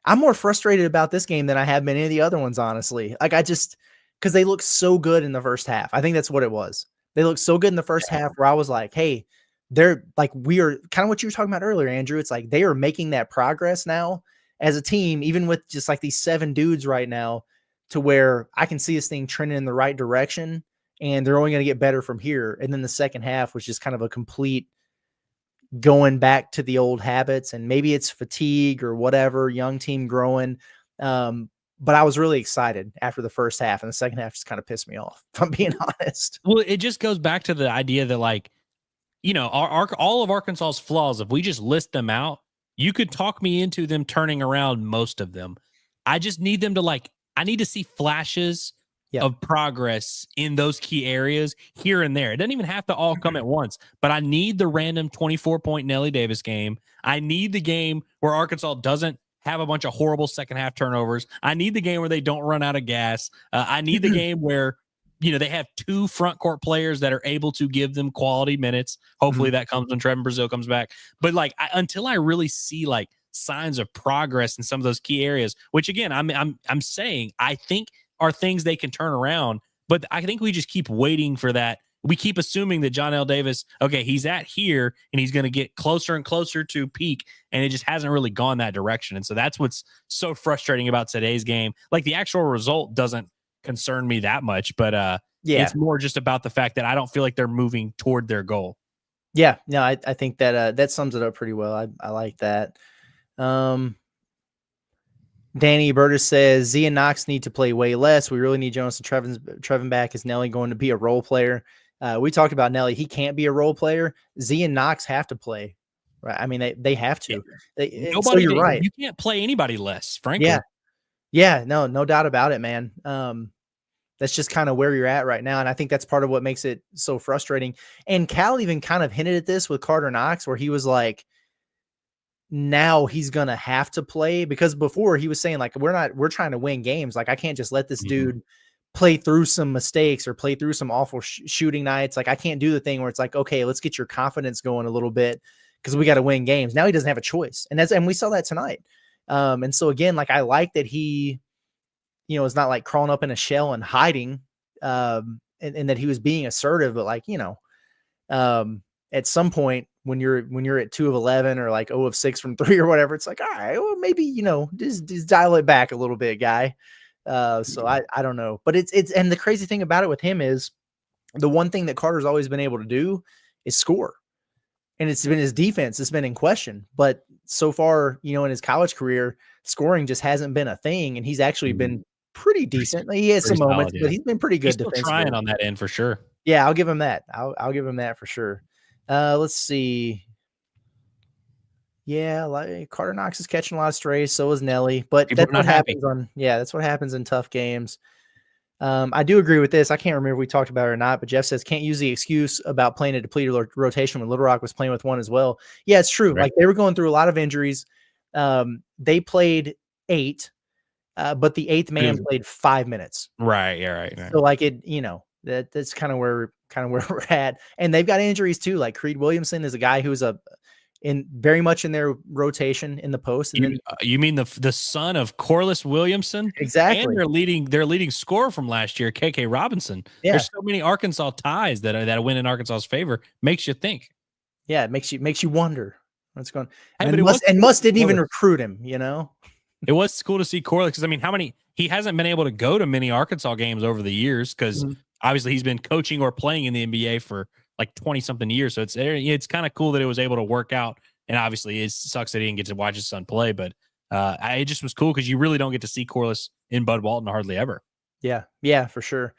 I'm more frustrated about this game than I have been any of the other ones, honestly. Like, because they look so good in the first half. I think that's what it was. They looked so good in the first half where I was like, hey, they're like, we are kind of what you were talking about earlier, Andrew. It's like they are making that progress now as a team, even with just like these 7 dudes right now, to where I can see this thing trending in the right direction and they're only going to get better from here. And then the second half was just kind of a complete going back to the old habits, and maybe it's fatigue or whatever, young team growing. But I was really excited after the first half, and the second half just kind of pissed me off, if I'm being honest. Well, it just goes back to the idea that, like, you know, all of Arkansas's flaws, if we just list them out, you could talk me into them turning around most of them. I just need them to, like, I need to see flashes of progress in those key areas here and there. It doesn't even have to all come at once, but I need the random 24-point Nelly Davis game. I need the game where Arkansas doesn't have a bunch of horrible second half turnovers. I need the game where they don't run out of gas. I need the game where, you know, they have 2 front court players that are able to give them quality minutes. Hopefully that comes when Trevin Brazile comes back. But like, until I really see like signs of progress in some of those key areas, which again, I'm saying, I think are things they can turn around, but I think we just keep waiting for that. We keep assuming that Johnell Davis, okay, he's at here and he's going to get closer and closer to peak, and it just hasn't really gone that direction. And so that's what's so frustrating about today's game. Like, the actual result doesn't concern me that much, but it's more just about the fact that I don't feel like they're moving toward their goal. Yeah, no, I think that that sums it up pretty well. I like that. Danny Burtis says Z and Knox need to play way less. We really need Jonas and Trevin back. Is Nelly going to be a role player? We talked about Nelly. He can't be a role player. Z and Knox have to play, right? I mean, they have to. So you're right. You can't play anybody less, frankly. Yeah, no doubt about it, man. That's just kind of where you're at right now. And I think that's part of what makes it so frustrating. And Cal even kind of hinted at this with Carter Knox, where he was like, now he's going to have to play, because before he was saying like, we're trying to win games. Like, I can't just let this dude play through some mistakes or play through some awful shooting nights. Like, I can't do the thing where it's like, okay, let's get your confidence going a little bit because we got to win games. Now he doesn't have a choice. And we saw that tonight. And so again, like, I like that he, you know, is not like crawling up in a shell and hiding, and that he was being assertive, but like, you know, at some point when you're at 2 of 11 or like 0 of 6 from 3 or whatever, it's like, all right, well, maybe, you know, just dial it back a little bit, guy. So I don't know, but it's, and the crazy thing about it with him is the one thing that Carter's always been able to do is score. And it's been his defense that's been in question, but so far, you know, in his college career, scoring just hasn't been a thing. And he's actually been pretty decent. He has some moments, but he's been pretty good. He's still trying on that end for sure. Yeah, I'll give him that. I'll give him that for sure. Let's see. Yeah, like Carter Knox is catching a lot of strays. So is Nelly, but that's what happens that's what happens in tough games. I do agree with this. I can't remember if we talked about it or not, but Jeff says can't use the excuse about playing a depleted rotation when Little Rock was playing with one as well. Yeah, it's true. Right. Like, they were going through a lot of injuries. They played 8, but the 8th man played 5 minutes. Right. Yeah. Right. So like, it, you know, that's kind of where we're at. And they've got injuries too. Like Creed Williamson is a guy who's very much in their rotation in the post. And you mean the son of Corliss Williamson? Exactly. And their leading scorer from last year, KK Robinson. Yeah. There's so many Arkansas ties that win in Arkansas's favor. Makes you think. Yeah, it makes you wonder what's going on. And Must didn't even recruit him, you know? It was cool to see Corliss, because I mean, he hasn't been able to go to many Arkansas games over the years, because obviously he's been coaching or playing in the NBA for like 20 something years. So it's kind of cool that it was able to work out. And obviously it sucks that he didn't get to watch his son play, but it just was cool because you really don't get to see Corliss in Bud Walton hardly ever. Yeah, for sure.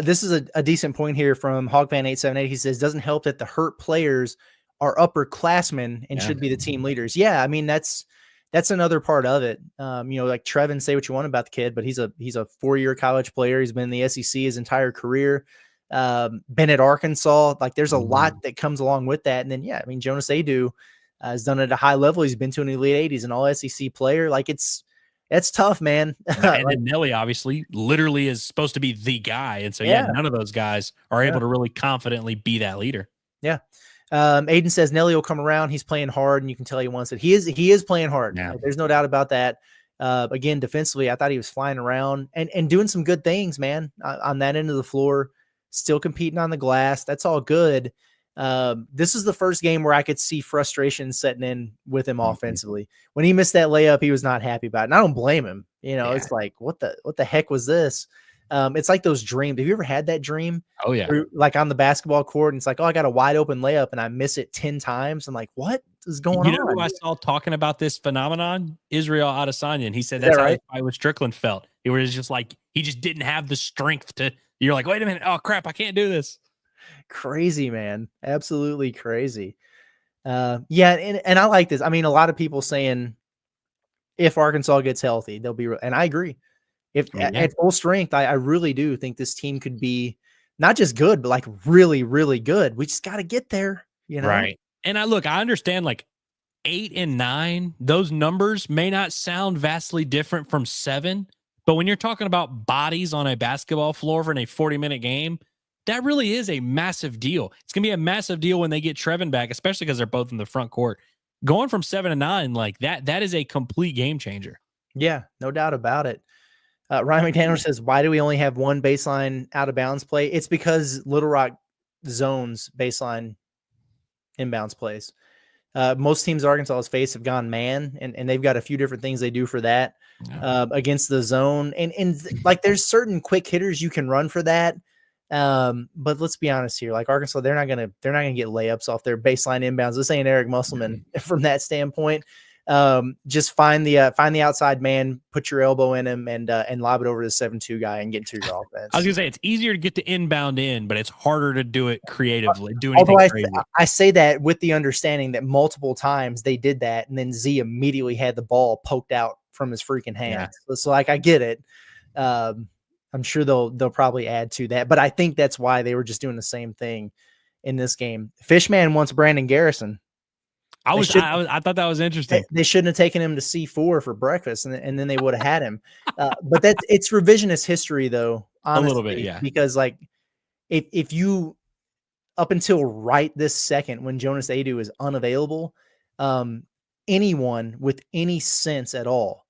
This is a decent point here from Hogfan878. He says, doesn't help that the hurt players are upperclassmen and should be the team leaders. Yeah. I mean, that's another part of it. You know, like Trevin, say what you want about the kid, but he's a 4-year college player. He's been in the SEC his entire career. Been at Arkansas. Like, there's a lot that comes along with that. And then, I mean, Jonas Adu has done it at a high level. He's been to an Elite 80s, an all SEC player. Like, it's That's tough, man. And then Nelly obviously literally is supposed to be the guy. And so, yeah, none of those guys are able to really confidently be that leader. Yeah. Aiden says Nelly will come around. He's playing hard, and you can tell he wants it. He is playing hard. Yeah. There's no doubt about that. Again, defensively, I thought he was flying around and doing some good things, man, on that end of the floor, still competing on the glass. That's all good. This is the first game where I could see frustration setting in with him offensively. When he missed that layup, he was not happy about it. And I don't blame him. It's like, what the heck was this? It's like those dreams. Have you ever had that dream? Oh, yeah. Like on the basketball court, and it's like, oh, I got a wide open layup and I miss it 10 times. I'm like, what is going on? You know who I saw talking about this phenomenon? Israel Adesanya. And he said that's how Iowa Strickland felt. It was just like he just didn't have the strength to. You're like, wait a minute. Oh, crap. I can't do this. Crazy, man. Absolutely crazy. Yeah. And I like this. I mean, a lot of people saying if Arkansas gets healthy, they'll be, and I agree. If at full strength, I really do think this team could be not just good, but like really, really good. We just got to get there, Right. And I understand like 8 and 9, those numbers may not sound vastly different from 7, but when you're talking about bodies on a basketball floor for a 40-minute game, that really is a massive deal. It's going to be a massive deal when they get Trevin back, especially because they're both in the front court. Going from 7 to 9, like that is a complete game changer. Yeah, no doubt about it. Ryan McDaniel says, why do we only have one baseline out of bounds play? It's because Little Rock zones baseline inbounds plays. Most teams Arkansas has faced have gone man, and they've got a few different things they do for that against the zone. And like there's certain quick hitters you can run for that. But let's be honest here, like Arkansas, they're not gonna get layups off their baseline inbounds. This ain't Eric Musselman from that standpoint. Just find the outside man, put your elbow in him, and lob it over to the 7-2 guy and get into your offense. I was gonna say it's easier to get the inbound in, but it's harder to do it creatively. I say that with the understanding that multiple times they did that, and then Z immediately had the ball poked out from his freaking hands. Yeah. So like I get it. I'm sure they'll probably add to that, but I think that's why they were just doing the same thing in this game. Fishman wants Brandon Garrison. I thought that was interesting. They shouldn't have taken him to C4 for breakfast, and then they would have had him. But it's revisionist history, though. Honestly, a little bit, yeah. Because like, if you up until right this second when Jonas Adu is unavailable, anyone with any sense at all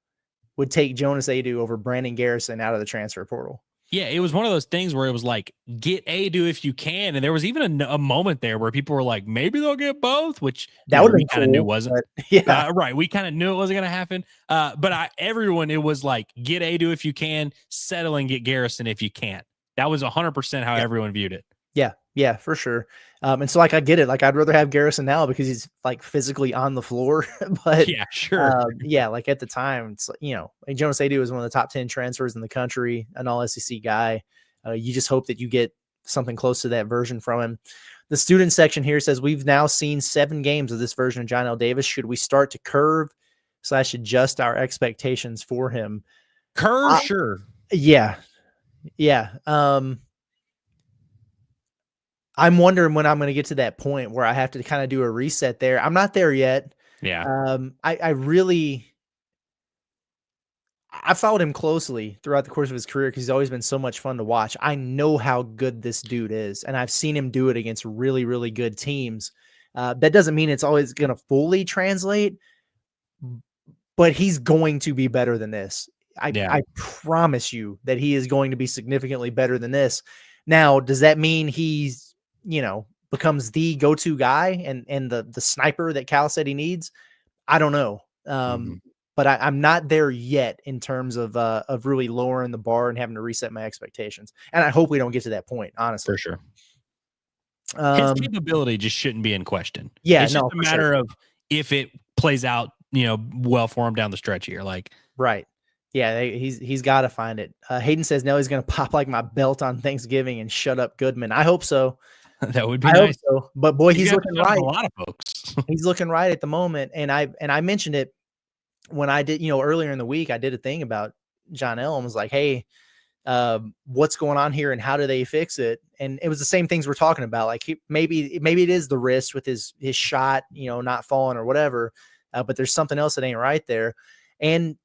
would take Jonas Adu over Brandon Garrison out of the transfer portal. Yeah, it was one of those things where it was like, get Adu if you can. And there was even a moment there where people were like, maybe they'll get both, which that would be kind of knew wasn't. Yeah. Right. We kind of knew it wasn't going to happen. But everyone, it was like, get Adu if you can, settle and get Garrison if you can't. That was 100% how everyone viewed it. Yeah. Yeah, for sure. And so like, I get it. Like I'd rather have Garrison now because he's like physically on the floor, but yeah, sure. Yeah. Like at the time, it's Jonas Adu was one of the top 10 transfers in the country, an all SEC guy. You just hope that you get something close to that version from him. The student section here says, we've now seen 7 games of this version of Johnell Davis. Should we start to curve/adjust our expectations for him? Curve. Sure. Yeah. Yeah. I'm wondering when I'm going to get to that point where I have to kind of do a reset there. I'm not there yet. Yeah. I followed him closely throughout the course of his career because he's always been so much fun to watch. I know how good this dude is, and I've seen him do it against really, really good teams. That doesn't mean it's always going to fully translate, but he's going to be better than this. I promise you that he is going to be significantly better than this. Now, does that mean he's becomes the go-to guy and the sniper that Cal said he needs? I don't know. But I'm not there yet in terms of really lowering the bar and having to reset my expectations. And I hope we don't get to that point, honestly. For sure. His capability just shouldn't be in question. Yeah, it's just a matter of if it plays out, well for him down the stretch here. Like, right. Yeah, he's got to find it. Hayden says Nelly's going to pop like my belt on Thanksgiving and shut up Goodman. I hope so. That would be nice. Hope so. But boy, he's looking right. A lot of folks. He's looking right at the moment. And I mentioned it when I did, earlier in the week, I did a thing about Johnell and was like, hey, what's going on here and how do they fix it? And it was the same things we're talking about. Like maybe it is the wrist with his shot, not falling or whatever. But there's something else that ain't right there. And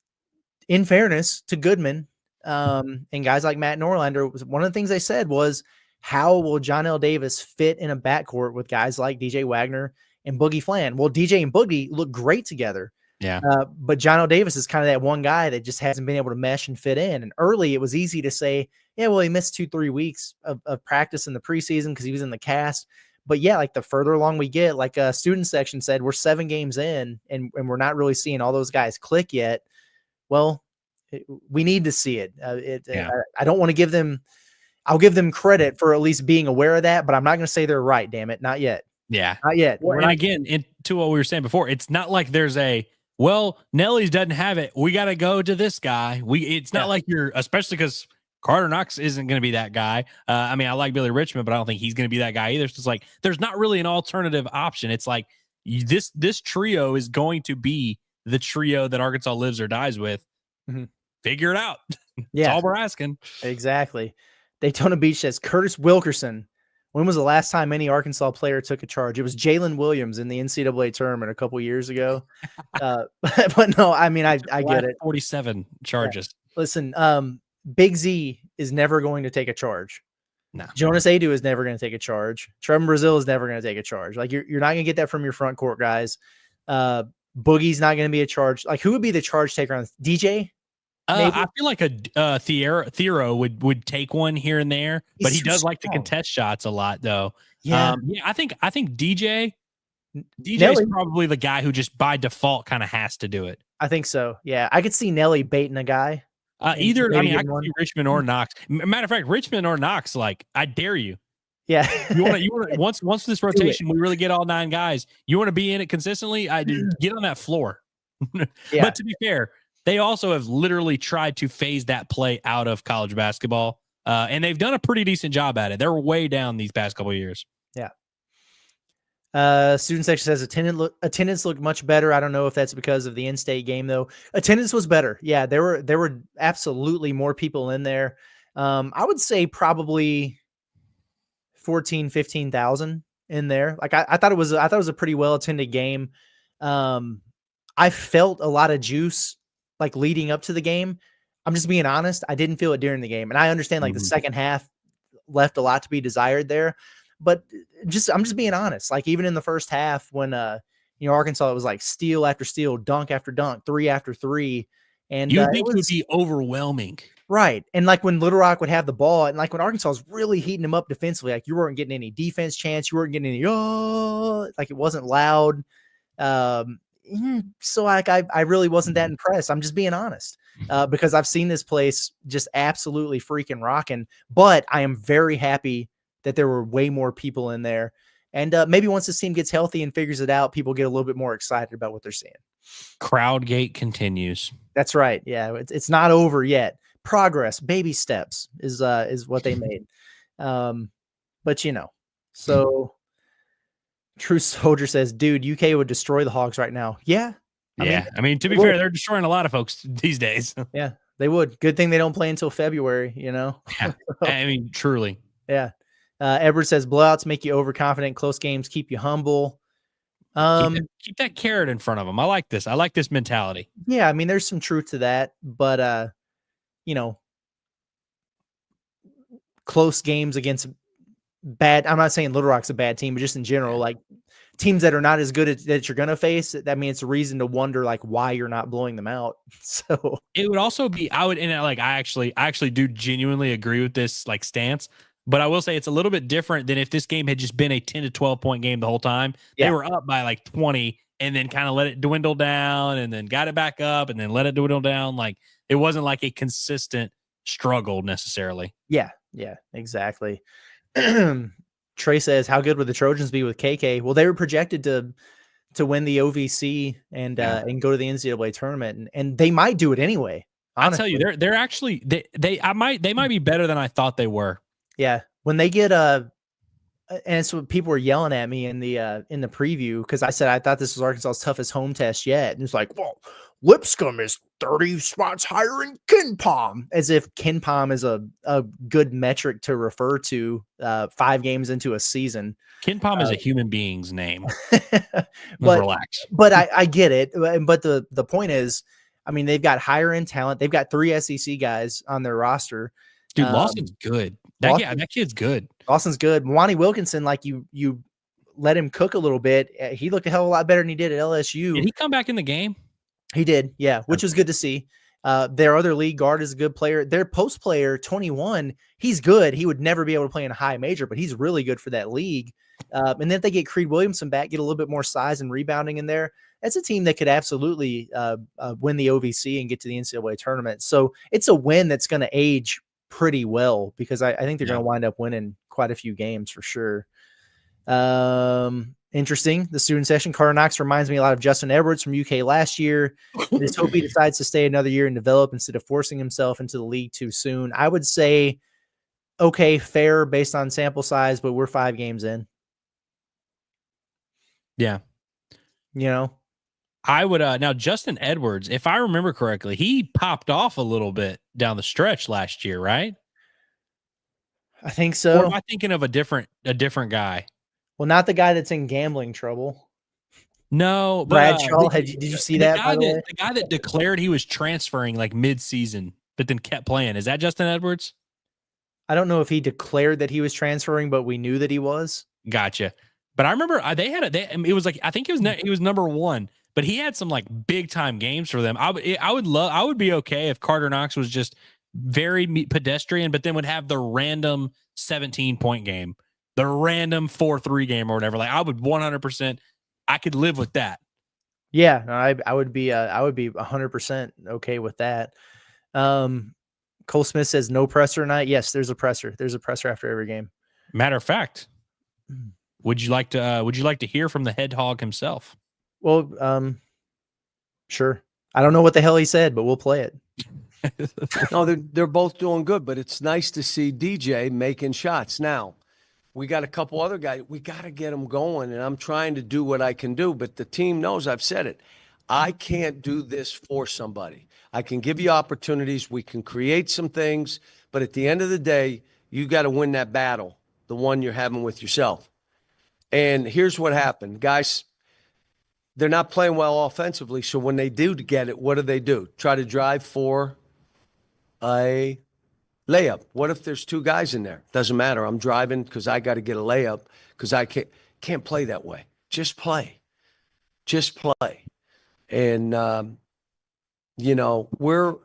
in fairness to Goodman, and guys like Matt Norlander, one of the things they said was, how will Johnell Davis fit in a backcourt with guys like DJ Wagner and Boogie Flan? Well, DJ and Boogie look great together. Yeah. But Johnell Davis is kind of that one guy that just hasn't been able to mesh and fit in. And early, it was easy to say, yeah, well, he missed 2-3 weeks of practice in the preseason because he was in the cast. But yeah, like the further along we get, like a student section said, we're 7 games in and we're not really seeing all those guys click yet. Well, we need to see it. I don't want to give them, I'll give them credit for at least being aware of that, but I'm not going to say they're right. Damn it. Not yet. Yeah. Not yet. Well, and again, to what we were saying before, it's not like there's Nelly's doesn't have it, we got to go to this guy. It's not like you're, especially because Carter Knox isn't going to be that guy. I mean, I like Billy Richmond, but I don't think he's going to be that guy either. So it's like, there's not really an alternative option. It's like this trio is going to be the trio that Arkansas lives or dies with. Mm-hmm. Figure it out. That's all we're asking. Exactly. Daytona Beach says Curtis Wilkerson. When was the last time any Arkansas player took a charge? It was Jalen Williams in the NCAA tournament a couple years ago. But no, I mean, I get it. 47 charges. Yeah. Listen, Big Z is never going to take a charge. No. Jonas Adu is never going to take a charge. Trevor Brazil is never going to take a charge. Like you're not going to get that from your front court guys. Boogie's not going to be a charge. Like who would be the charge taker on DJ? I feel like a Thiero would take one here and there, but he does like to contest shots a lot, though. Yeah, I think DJ is probably the guy who just by default kind of has to do it. I think so. Yeah, I could see Nelly baiting a guy. Either I could see Richmond or Knox. Matter of fact, Richmond or Knox, like I dare you. Yeah, you want to once this rotation we really get all 9 guys. You want to be in it consistently. Get on that floor. Yeah. But to be fair, they also have literally tried to phase that play out of college basketball, and they've done a pretty decent job at it. They're way down these past couple of years. Yeah. Student section says attendance looked much better. I don't know if that's because of the in-state game though. Attendance was better. Yeah, there were absolutely more people in there. I would say probably 15,000 in there. Like I thought it was a pretty well attended game. I felt a lot of juice like leading up to the game. I'm just being honest. I didn't feel it during the game. And I understand like the second half left a lot to be desired there, but I'm just being honest. Like even in the first half when, Arkansas, it was like steal after steal, dunk after dunk, 3 after 3. And you think it would be overwhelming. Right. And like when Little Rock would have the ball and like when Arkansas was really heating them up defensively, like you weren't getting any defense chance. You weren't getting any, like it wasn't loud. So like I really wasn't that impressed. I'm just being honest, because I've seen this place just absolutely freaking rocking. But I am very happy that there were way more people in there. And maybe once this team gets healthy and figures it out, people get a little bit more excited about what they're seeing. Crowd gate continues. That's right. Yeah, it's not over yet. Progress, baby steps is what they made. But so. True Soldier says, dude, UK would destroy the Hogs right now. Yeah. I mean, to be fair, they're destroying a lot of folks these days. Yeah, they would. Good thing they don't play until February, Yeah. I mean, truly. Yeah. Edward says, blowouts make you overconfident. Close games keep you humble. Keep that carrot in front of them. I like this. I like this mentality. Yeah, I mean, there's some truth to that. But, close games against bad. I'm not saying Little Rock's a bad team, but just in general, like teams that are not as good that you're going to face, that means it's a reason to wonder like why you're not blowing them out. So it would also be, I actually do genuinely agree with this like stance, but I will say it's a little bit different than if this game had just been a 10 to 12 point game the whole time. Yeah. They were up by like 20 and then kind of let it dwindle down and then got it back up and then let it dwindle down. Like it wasn't like a consistent struggle necessarily. Yeah, exactly. Trey says, how good would the Trojans be with KK? Well, they were projected to win the OVC and go to the NCAA tournament, and they might do it anyway. Honestly. I'll tell you, they're actually they might be better than I thought they were. Yeah, when they get and it's what people were yelling at me in the preview because I said I thought this was Arkansas's toughest home test yet, and it's like, well, Lipscomb is 30 spots higher in KenPom, as if KenPom is a good metric to refer to 5 games into a season. KenPom is a human being's name. But relax. But I get it. But the point is, I mean, they've got higher end talent. They've got 3 SEC guys on their roster. Dude, Lawson's good. That kid's good. Lawson's good. Mwani Wilkinson, like you let him cook a little bit. He looked a hell of a lot better than he did at LSU. Did he come back in the game? He did, yeah, which was good to see. Their other league guard is a good player. Their post player, 21, he's good. He would never be able to play in a high major, but he's really good for that league. And then if they get Creed Williamson back, get a little bit more size and rebounding in there, that's a team that could absolutely win the OVC and get to the NCAA tournament. So it's a win that's going to age pretty well because I think they're going to wind up winning quite a few games for sure. Interesting. The student session, Carter Knox reminds me a lot of Justin Edwards from UK last year. I just hope he decides to stay another year and develop instead of forcing himself into the league too soon. I would say, okay, fair based on sample size, but we're 5 games in. Yeah. You know, I would, now Justin Edwards, if I remember correctly, he popped off a little bit down the stretch last year, right? I think so. Or am I thinking of a different guy? Well, not the guy that's in gambling trouble. No, Bradshaw. Did you see that? The guy that declared he was transferring like mid-season, but then kept playing. Is that Justin Edwards? I don't know if he declared that he was transferring, but we knew that he was. Gotcha. But I remember it was like I think he was number 1, but he had some like big time games for them. I would be okay if Carter Knox was just very pedestrian, but then would have the random 17-point game. The random 4-3 game or whatever. Like I would 100%, I could live with that. Yeah, I would be 100% okay with that. Cole Smith says no presser tonight. Yes, there's a presser. There's a presser after every game. Matter of fact, would you like to hear from the head hog himself? Well, sure. I don't know what the hell he said, but we'll play it. No, they're both doing good, but it's nice to see DJ making shots now. We got a couple other guys. We got to get them going, and I'm trying to do what I can do. But the team knows, I've said it, I can't do this for somebody. I can give you opportunities. We can create some things. But at the end of the day, you got to win that battle, the one you're having with yourself. And here's what happened. Guys, they're not playing well offensively, so when they do get it, what do? Try to drive for a layup. What if there's 2 guys in there? Doesn't matter. I'm driving because I got to get a layup because I can't play that way. Just play. Just play. And, we're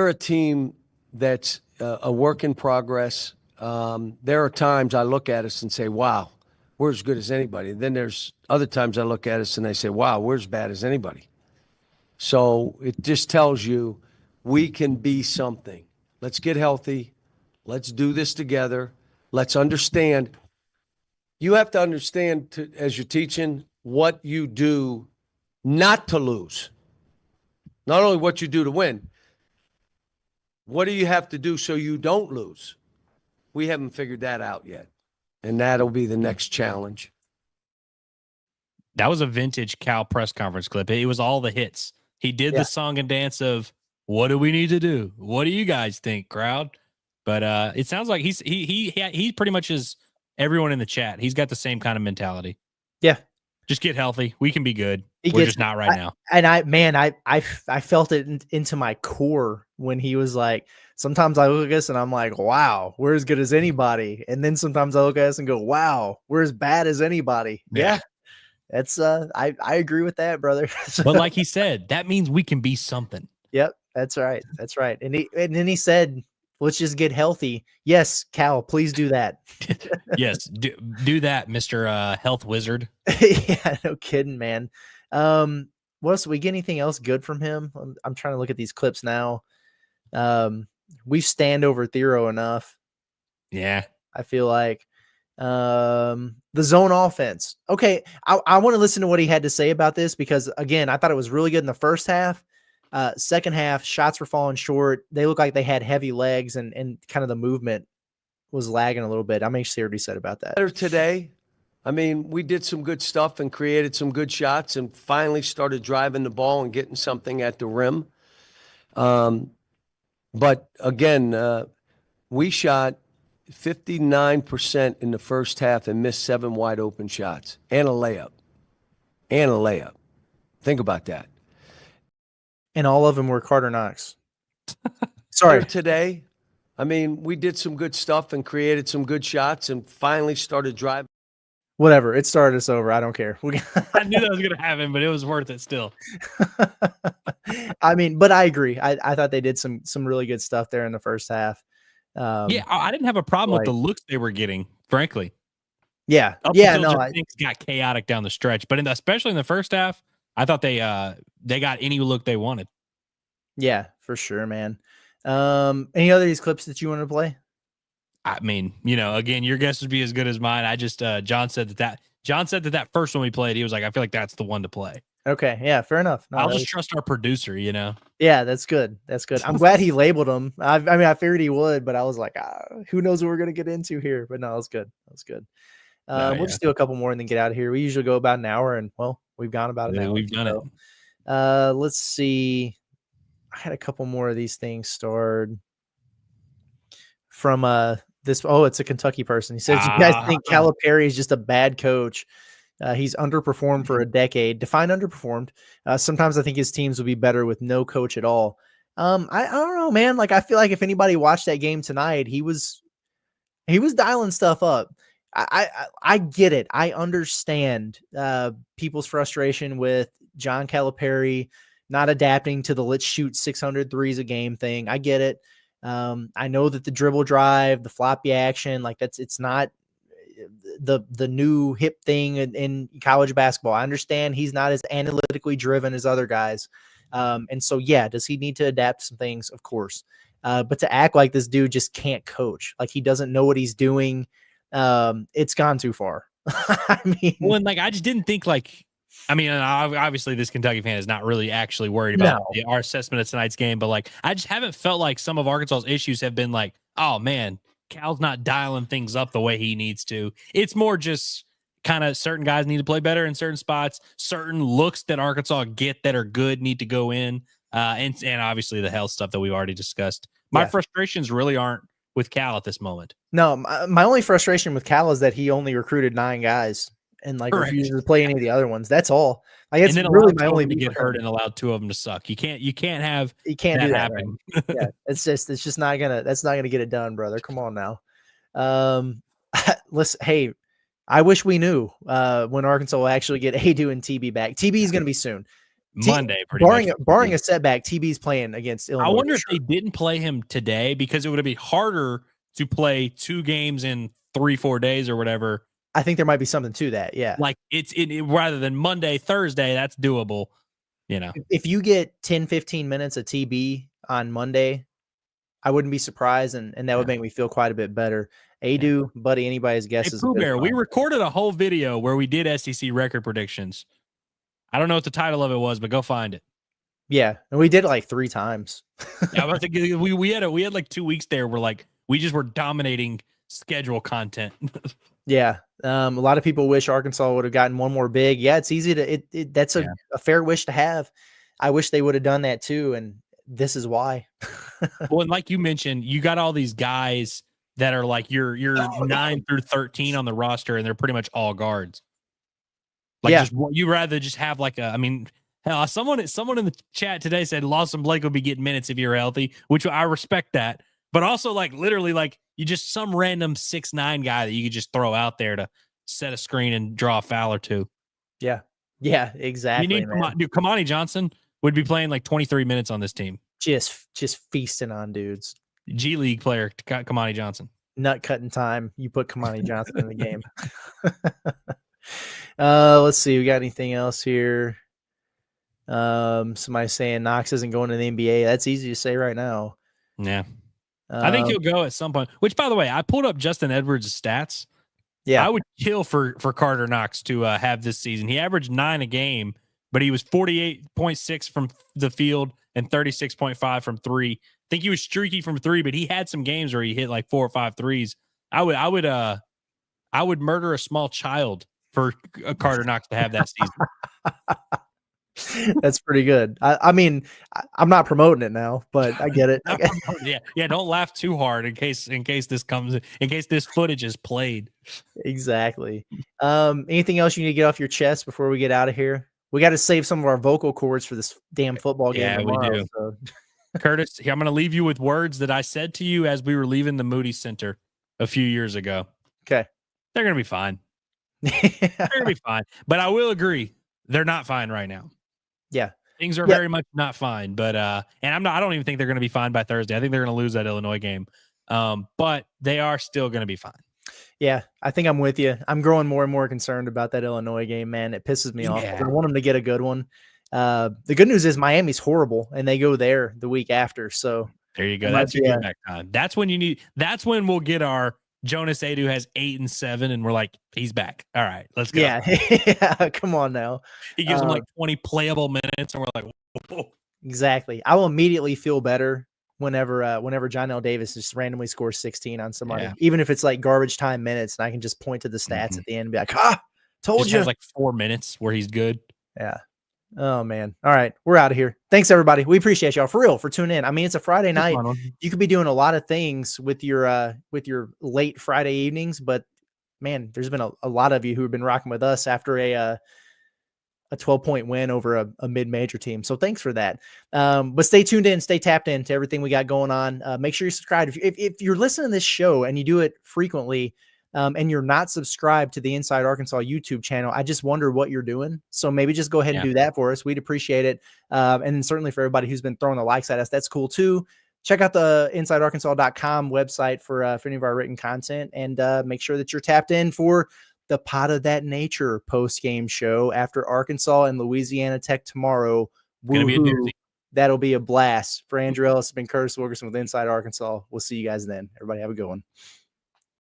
a team that's a work in progress. There are times I look at us and say, wow, we're as good as anybody. And then there's other times I look at us and I say, wow, we're as bad as anybody. So it just tells you we can be something. Let's get healthy. Let's do this together. Let's understand. You have to understand, as you're teaching, what you do not to lose. Not only what you do to win. What do you have to do so you don't lose? We haven't figured that out yet. And that'll be the next challenge. That was a vintage Cal press conference clip. It was all the hits. He did the song and dance of, what do we need to do? What do you guys think, crowd? But it sounds like he pretty much is everyone in the chat. He's got the same kind of mentality. Yeah. Just get healthy. We can be good. We're just not right now. And I felt it into my core when he was like, sometimes I look at us and I'm like, wow, we're as good as anybody. And then sometimes I look at us and go, wow, we're as bad as anybody. Yeah. That's I agree with that, brother. But like he said, that means we can be something. Yep, that's right. That's right. And then he said, let's just get healthy. Yes, Cal, please do that. Yes, do that, Mr. Health Wizard. Yeah, no kidding, man. What else? We get anything else good from him? I'm trying to look at these clips now. We stand over Thero enough. Yeah. I feel like the zone offense. Okay. I want to listen to what he had to say about this because again, I thought it was really good in the first half. Second half, shots were falling short. They look like they had heavy legs and kind of the movement was lagging a little bit. I'm anxious to hear what he said about that. Better today. I mean, we did some good stuff and created some good shots and finally started driving the ball and getting something at the rim. But again, we shot 59% in the first half and missed 7 wide open shots and a layup. Think about that. And all of them were Carter Knox. Sorry. Today, I mean, we did some good stuff and created some good shots and finally started driving. Whatever. It started us over. I don't care. I knew that was going to happen, but it was worth it still. I mean, but I agree. I thought they did some really good stuff there in the first half. Yeah, I didn't have a problem with the looks they were getting, frankly. Yeah. Up until things got chaotic down the stretch. But especially in the first half, I thought they got any look they wanted. Yeah, for sure, man. Any other of these clips that you want to play? I mean, again, your guess would be as good as mine. I just John said that first one we played, he was like, I feel like that's the one to play. Okay, yeah, fair enough. No, I'll just trust our producer, Yeah, that's good. That's good. I'm glad he labeled them. I mean, I figured he would, but I was like, who knows what we're gonna get into here? But no, that's good. That's good. We'll just do a couple more and then get out of here. We usually go about an hour, and well, we've gone about an hour. We've done it. Let's see. I had a couple more of these things stored from this. Oh, it's a Kentucky person. He says, "You guys think Calipari is just a bad coach? He's underperformed for a decade. Define underperformed. Sometimes I think his teams would be better with no coach at all. I don't know, man. Like, I feel like if anybody watched that game tonight, he was dialing stuff up. I get it. I understand people's frustration with John Calipari not adapting to the let's shoot 600 threes a game thing. I get it. I know that the dribble drive, the floppy action, like it's not the new hip thing in college basketball. I understand he's not as analytically driven as other guys. And so, yeah, does he need to adapt some things? Of course. But to act like this dude just can't coach, like he doesn't know what he's doing, it's gone too far. I mean, well, and I just didn't think obviously this Kentucky fan is not really actually worried about our assessment of tonight's game, but I just haven't felt like some of Arkansas's issues have been like, oh man, Cal's not dialing things up the way he needs to. It's more just kind of certain guys need to play better in certain spots. Certain looks that Arkansas get that are good need to go in. And obviously the health stuff that we've already discussed. My frustrations really aren't with Cal at this moment. No, my only frustration with Cal is that he only recruited 9 guys and refuses to play any of the other ones. That's all. It's really my only to get hurt and allowed 2 of them to suck. You can't do that happen. Right? Yeah, it's just not gonna get it done, brother. Come on now. Listen, hey, I wish we knew when Arkansas will actually get Adu and TB back. TB is gonna be soon. Monday, barring a setback, TB's playing against Illinois. I wonder if they didn't play him today because it would be harder to play 2 games in 3-4 days or whatever. I think there might be something to that. Yeah. It's rather than Monday, Thursday, that's doable. If you get 10-15 minutes of TB on Monday, I wouldn't be surprised. And that would make me feel quite a bit better. Adu, buddy, anybody's guess is. Pooh Bear, we recorded a whole video where we did SEC record predictions. I don't know what the title of it was, but go find it. Yeah. And we did it 3 times. Yeah, I think we had 2 weeks there where we just were dominating schedule content. Yeah. A lot of people wish Arkansas would have gotten one more big. Yeah, it's easy to that's a fair wish to have. I wish they would have done that too, and this is why. Well, and like you mentioned, you got all these guys that are your 9 through 13 on the roster, and they're pretty much all guards. You rather just have someone in the chat today said Lawson Blake will be getting minutes if you're healthy, which I respect that. But also literally you just some random 6'9" guy that you could just throw out there to set a screen and draw a foul or 2. Yeah. Yeah, exactly. You need Kamani Johnson would be playing 23 minutes on this team. Just feasting on dudes. G League player Kamani Johnson. Nut cutting time. You put Kamani Johnson in the game. Let's see. We got anything else here? Somebody saying Knox isn't going to the NBA. That's easy to say right now. Yeah. I think he'll go at some point, which, by the way, I pulled up Justin Edwards' stats. Yeah. I would kill for Carter Knox to have this season. He averaged 9 a game, but he was 48.6 from the field and 36.5 from 3. I think he was streaky from 3, but he had some games where he hit 4 or 5 threes. I would murder a small child for Carter Knox to have that season. That's pretty good. I mean, I'm not promoting it now, but I get it. Yeah. Don't laugh too hard in case this footage is played. Exactly. Anything else you need to get off your chest before we get out of here? We got to save some of our vocal cords for this damn football game Yeah, tomorrow. we do. So. Curtis, here, I'm going to leave you with words that I said to you as we were leaving the Moody Center a few years ago. Okay. They're going to be fine. They're going to be fine. But I will agree, they're not fine right now. Yeah. Things are very much not fine. But and I don't even think they're going to be fine by Thursday. I think they're going to lose that Illinois game. But they are still going to be fine. Yeah, I think I'm with you. I'm growing more and more concerned about that Illinois game, man. It pisses me off. I want them to get a good one. The good news is Miami's horrible, and they go there the week after. So there you go. That's your get back time. That's when you need. That's when we'll get our Jonas Adu has 8 and 7, and we're like, he's back. All right, let's go. Yeah, come on now. He gives them like 20 playable minutes, and we're like, whoa. Exactly. I will immediately feel better whenever Johnell Davis just randomly scores 16 on somebody, even if it's like garbage time minutes, and I can just point to the stats at the end and be like, told just you. Has like 4 minutes where he's good. Yeah. Oh man. All right. We're out of here. Thanks everybody. We appreciate y'all for tuning in. I mean, it's a Friday night. You could be doing a lot of things with your late Friday evenings, but man, there's been a lot of you who have been rocking with us after a 12-point win over a mid-major team. So thanks for that. But stay tuned in, stay tapped in to everything we got going on. Make sure you subscribe. If you're listening to this show and you do it frequently, and you're not subscribed to the Inside Arkansas YouTube channel, I just wonder what you're doing. So maybe just go ahead and do that for us. We'd appreciate it. And then certainly for everybody who's been throwing the likes at us, that's cool too. Check out the InsideArkansas.com website for any of our written content, and make sure that you're tapped in for the Pot of That Nature post-game show after Arkansas and Louisiana Tech tomorrow. Gonna be a doozy. That'll be a blast. For Andrew Ellis, it's been Curtis Wilkerson with Inside Arkansas. We'll see you guys then. Everybody have a good one.